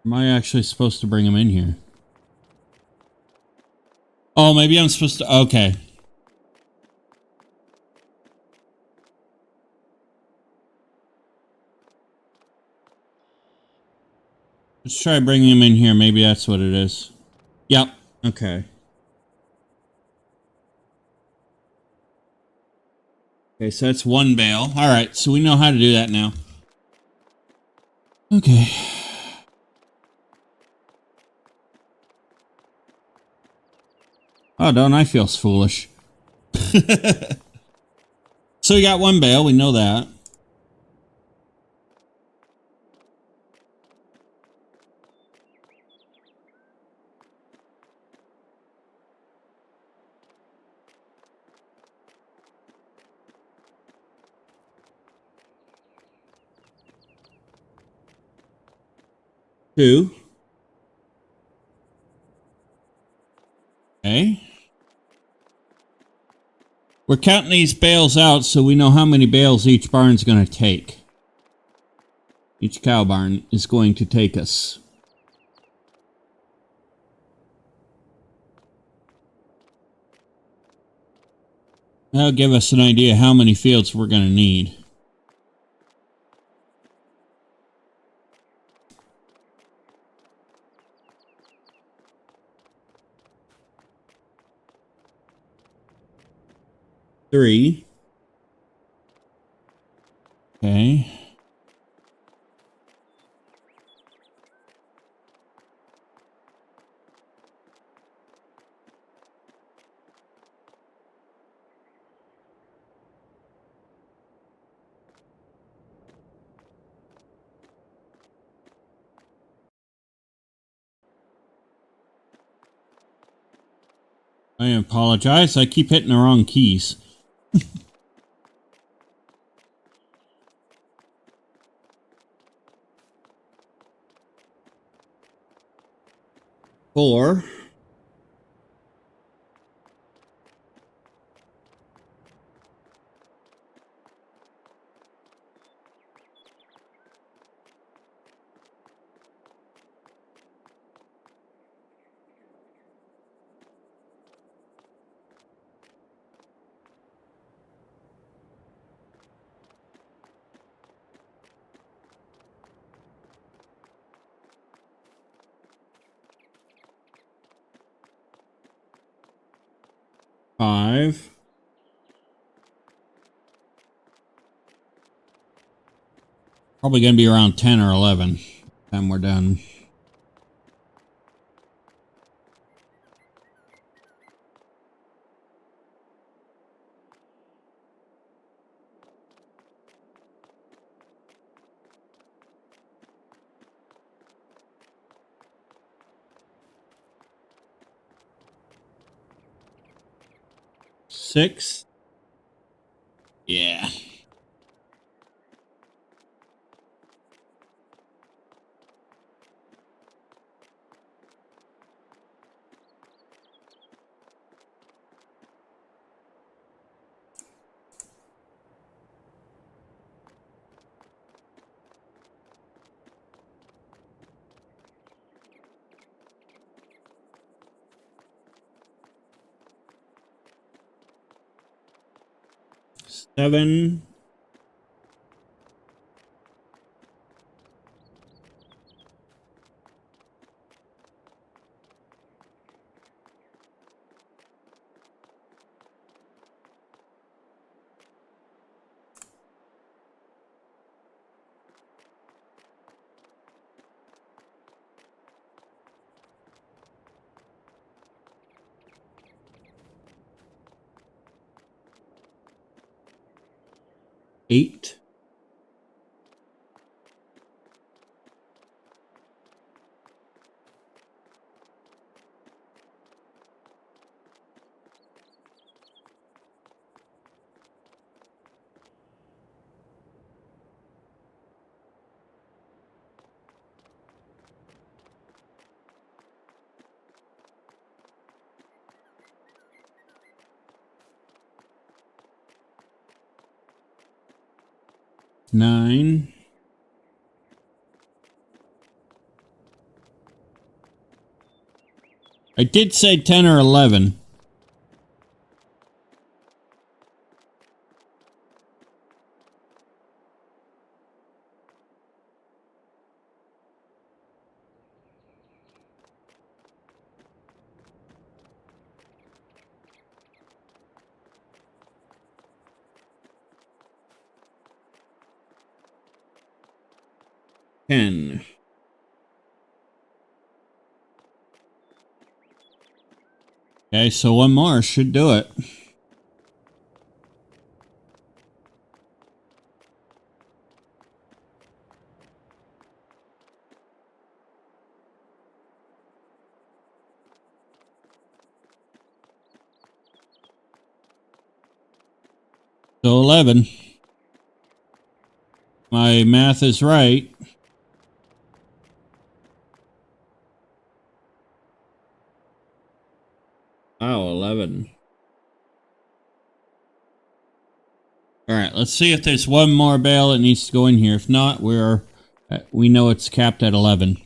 Am I actually supposed to bring him in here? Oh, maybe I'm supposed to. Okay. Let's try bringing him in here. Maybe that's what it is. Yep. Okay. Okay, so that's one bale. All right, so we know how to do that now. Okay. Oh, don't I feel foolish? So we got one bale. We know that. Two. Okay. We're counting these bales out so we know how many bales each barn's going to take. Each cow barn is going to take us. That'll give us an idea how many fields we're going to need. Three. Okay. I apologize. I keep hitting the wrong keys. Four. Five. Probably going to be around 10 or 11 time we're done. Six. Yeah. Seven. 8. Nine. I did say 10 or 11. Okay, so one more should do it. So 11. My math is right. Wow, 11. All right, let's see if there's one more bale that needs to go in here. If not, we know it's capped at 11.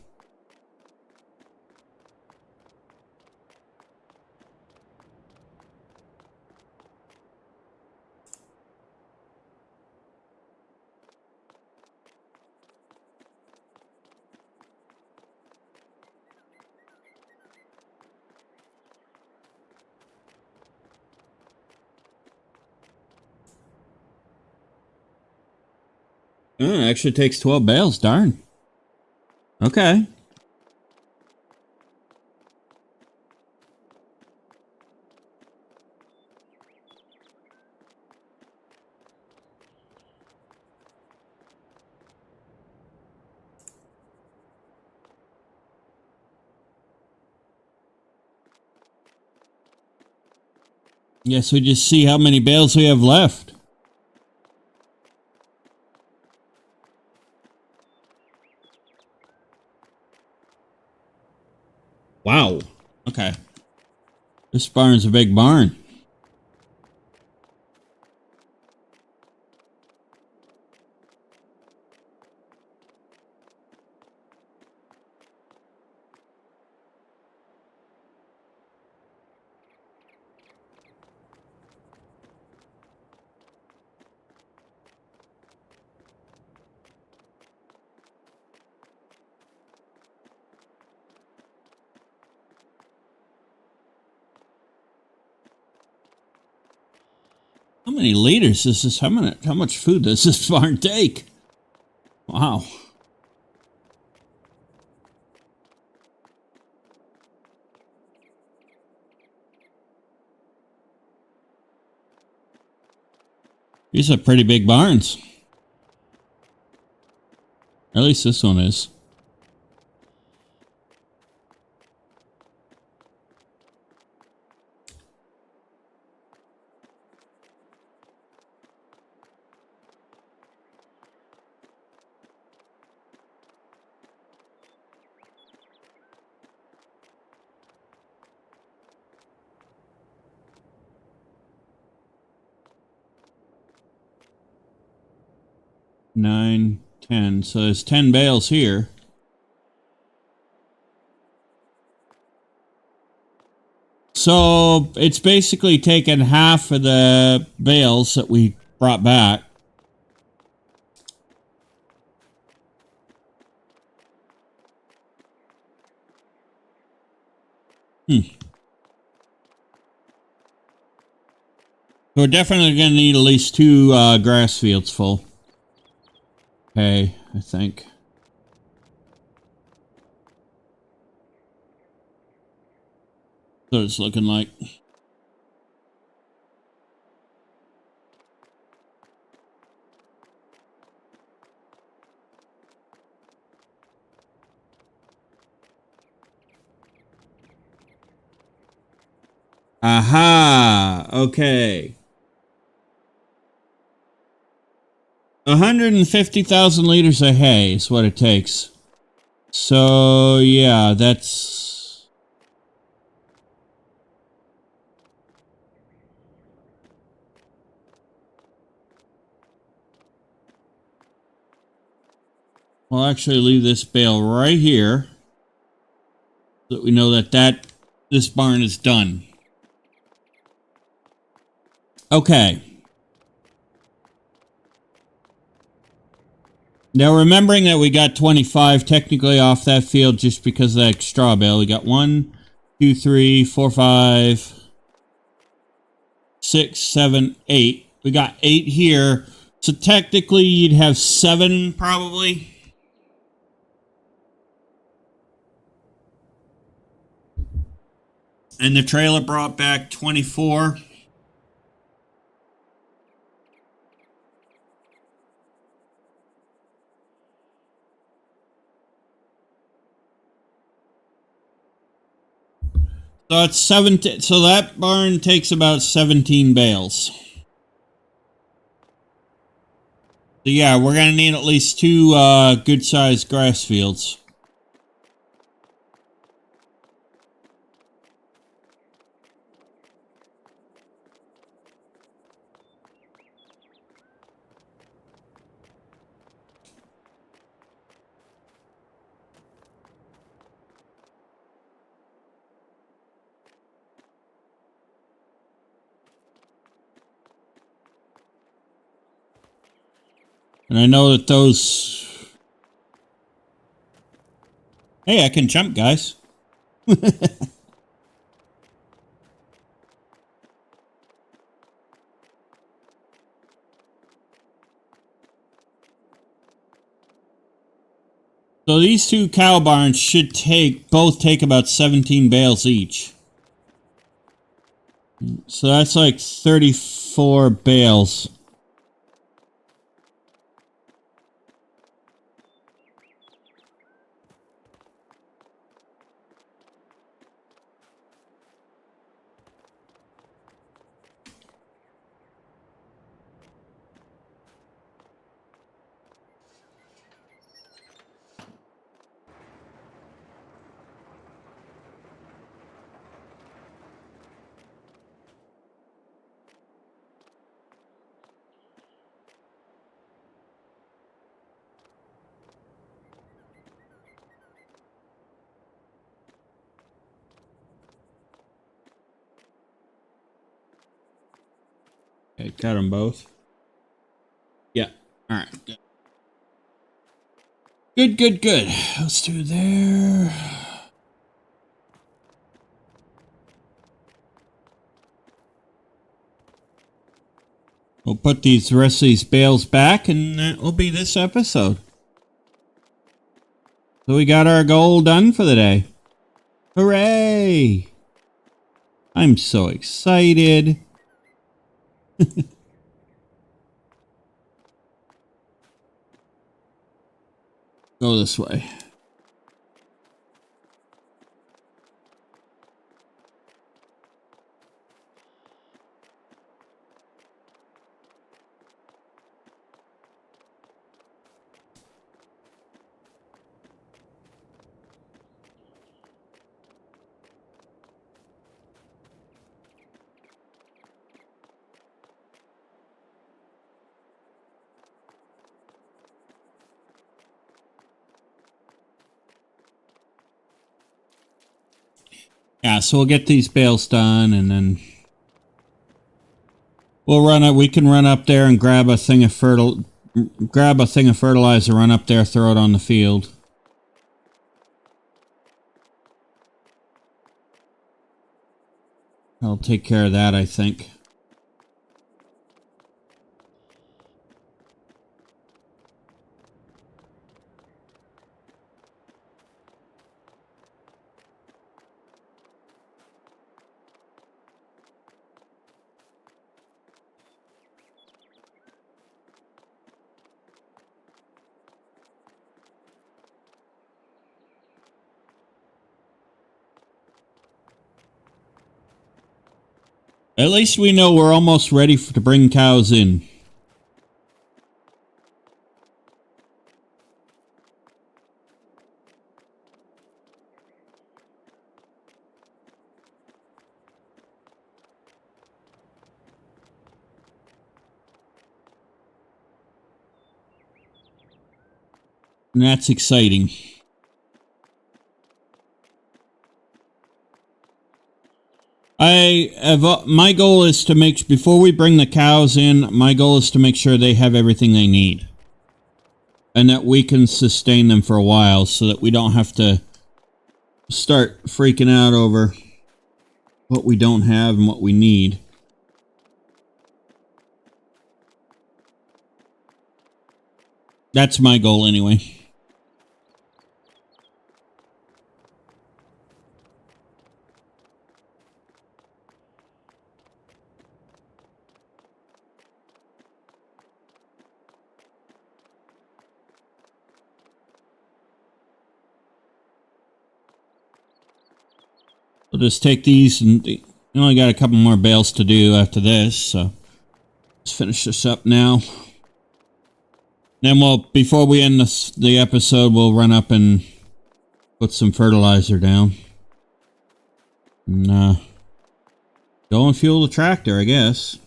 Oh, it actually takes 12 bales. Darn. Okay. Yes, we just see how many bales we have left. Wow. Okay. This barn's a big barn. How many liters is this? How much food does this barn take? Wow. These are pretty big barns. At least this one is. Nine, 10. So there's 10 bales here. So it's basically taken half of the bales that we brought back. So we're definitely going to need at least 2 grass fields full. Okay, I think. That's what it's looking like. Aha. Okay. 150,000 liters of hay is what it takes. So, yeah, that's... We'll actually leave this bale right here so that we know that this barn is done. Okay. Now, remembering that we got 25 technically off that field just because of that straw bale. We got 1, 2, 3, 4, 5, 6, 7, 8. We got 8 here. So technically you'd have 7 probably. And the trailer brought back 24. So it's 17. So that barn takes about 17 bales. So yeah, we're going to need at least 2 good-sized grass fields. And I know that those... Hey, I can jump, guys. So these 2 cow barns should both take about 17 bales each. So that's like 34 bales. Okay, cut them both. Yeah. All right. Good, good, good. Let's do there. We'll put these rest of these bales back, and that will be this episode. So we got our goal done for the day. Hooray! I'm so excited. Go this way. Yeah, so we'll get these bales done, and then we'll run it. We can run up there and grab a thing of fertilizer, run up there, throw it on the field. I'll take care of that, I think. At least we know we're almost ready to bring cows in. And that's exciting. My goal is to make, before we bring the cows in, my goal is to make sure they have everything they need. And that we can sustain them for a while so that we don't have to start freaking out over what we don't have and what we need. That's my goal anyway. We'll just take these, and we only got a couple more bales to do after this, so let's finish this up now. Then before we end the episode, we'll run up and put some fertilizer down. And go and fuel the tractor, I guess.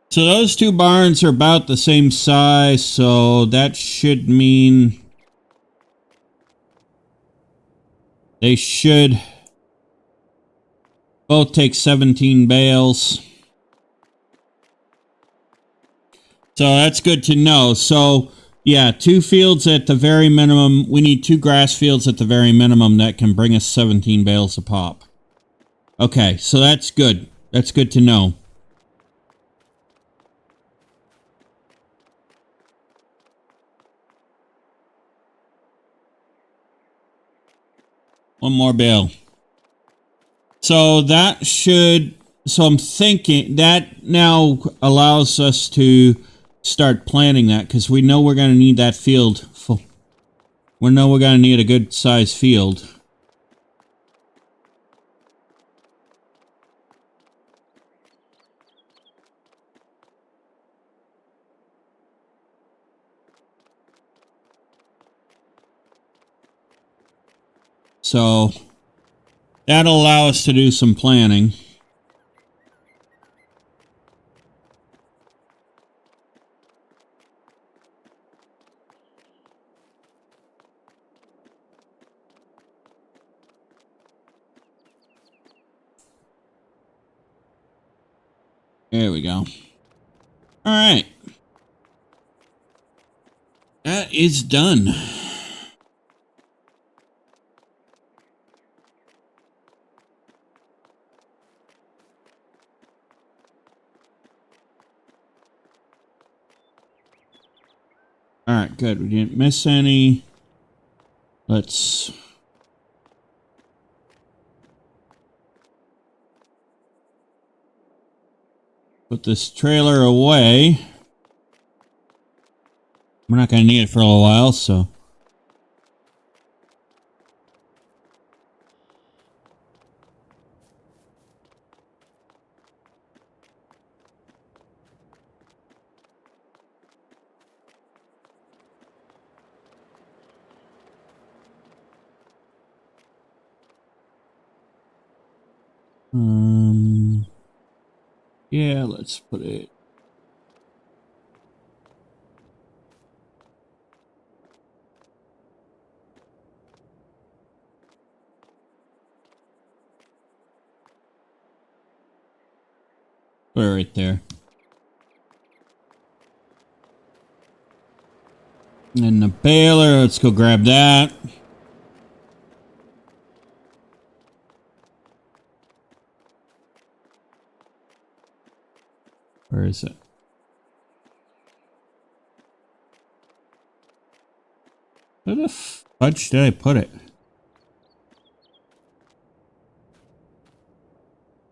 So those two barns are about the same size, so that should mean they should both take 17 bales. So that's good to know. So yeah, 2 fields at the very minimum. We need 2 grass fields at the very minimum that can bring us 17 bales a pop. Okay, so that's good. That's good to know. One more bale. So that should... So I'm thinking that now allows us to start planning that, because we know we're going to need that field full. We know we're going to need a good size field. So that'll allow us to do some planning. There we go. All right. That is done. All right, good. We didn't miss any. Let's... put this trailer away. We're not going to need it for a little while, so... yeah, let's put it... put it right there. And the baler, let's go grab that. Where is it? Where the fudge did I put it?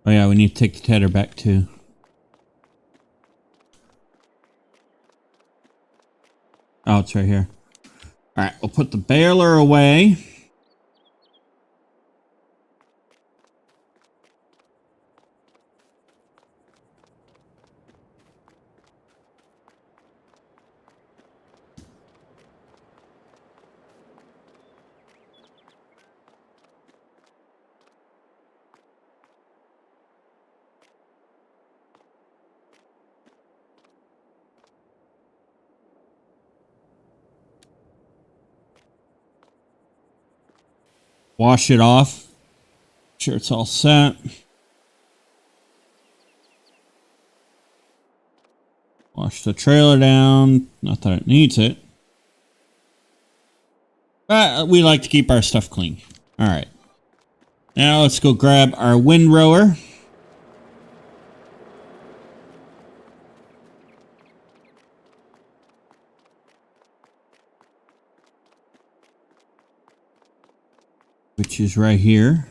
Oh yeah, we need to take the tether back too. Oh, it's right here. Alright, we'll put the baler away. Wash it off. Make sure it's all set. Wash the trailer down. Not that it needs it. But we like to keep our stuff clean. Alright. Now let's go grab our windrower. Which is right here.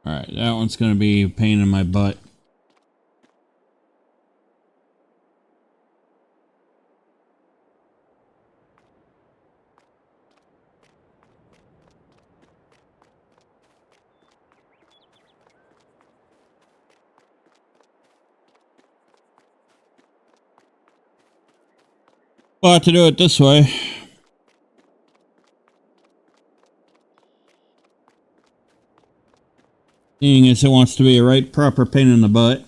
Alright, that one's going to be a pain in my butt. We'll have to do it this way. Seeing as it wants to be a right proper pain in the butt.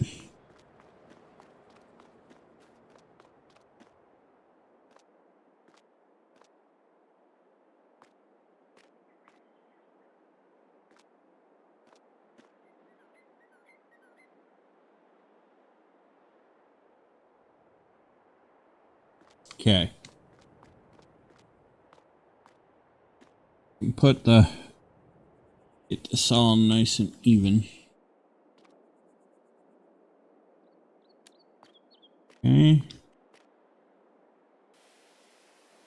Okay. Put the... Get this all nice and even. Okay.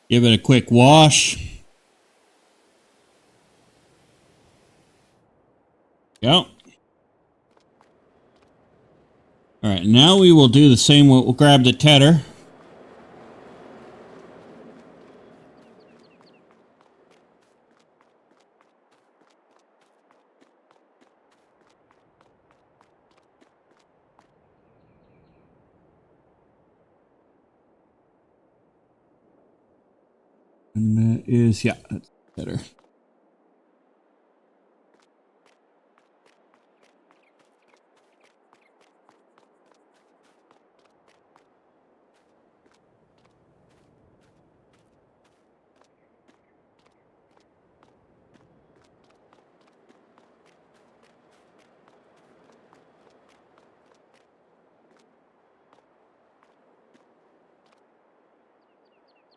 Give it a quick wash. Yep. Alright, now we will do the same. We'll grab the tether. And that is, yeah, that's better.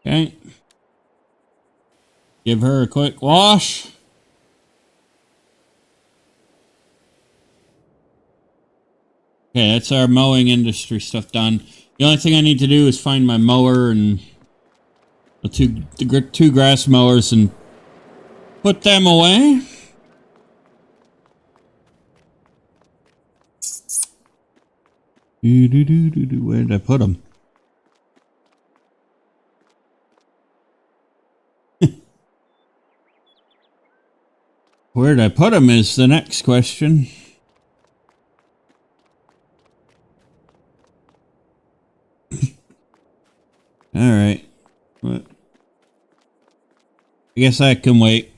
Okay. Give her a quick wash. Okay, that's our mowing industry stuff done. The only thing I need to do is find my mower and the two grass mowers and put them away. Where did I put them? Where did I put them is the next question. Alright. I guess I can wait.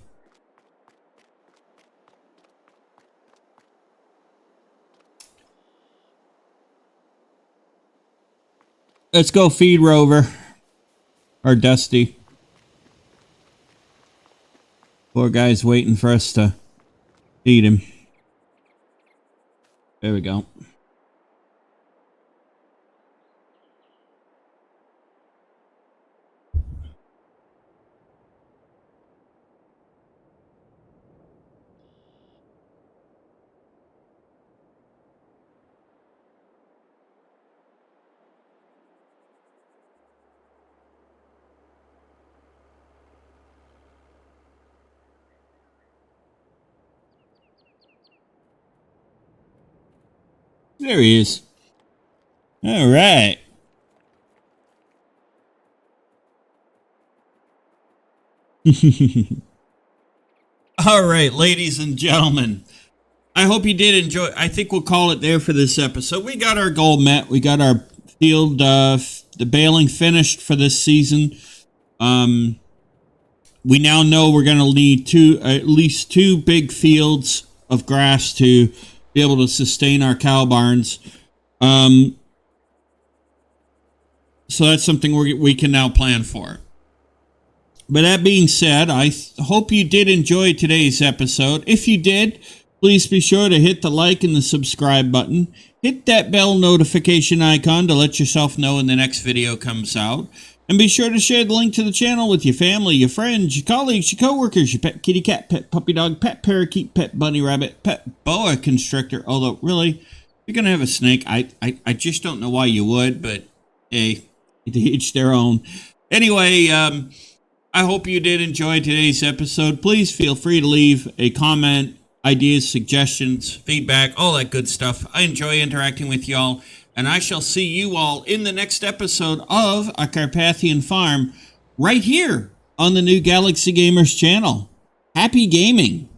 Let's go feed Rover. Or Dusty. Poor guy's waiting for us to feed him. There we go. There he is. All right. All right, ladies and gentlemen. I hope you did enjoy. I think we'll call it there for this episode. We got our goal met. We got our field, the baling finished for this season. We now know we're going to need at least two big fields of grass to be able to sustain our cow barns. So that's something we can now plan for. But that being said, I hope you did enjoy today's episode. If you did, please be sure to hit the like and the subscribe button. Hit that bell notification icon to let yourself know when the next video comes out. And be sure to share the link to the channel with your family, your friends, your colleagues, your coworkers, your pet kitty cat, pet puppy dog, pet parakeet, pet bunny rabbit, pet boa constrictor. Although, really, if you're going to have a snake, I just don't know why you would, but hey, to each their own. Anyway, I hope you did enjoy today's episode. Please feel free to leave a comment, ideas, suggestions, feedback, all that good stuff. I enjoy interacting with y'all, and I shall see you all in the next episode of A Carpathian Farm right here on the New Galaxy Gamers channel. Happy gaming!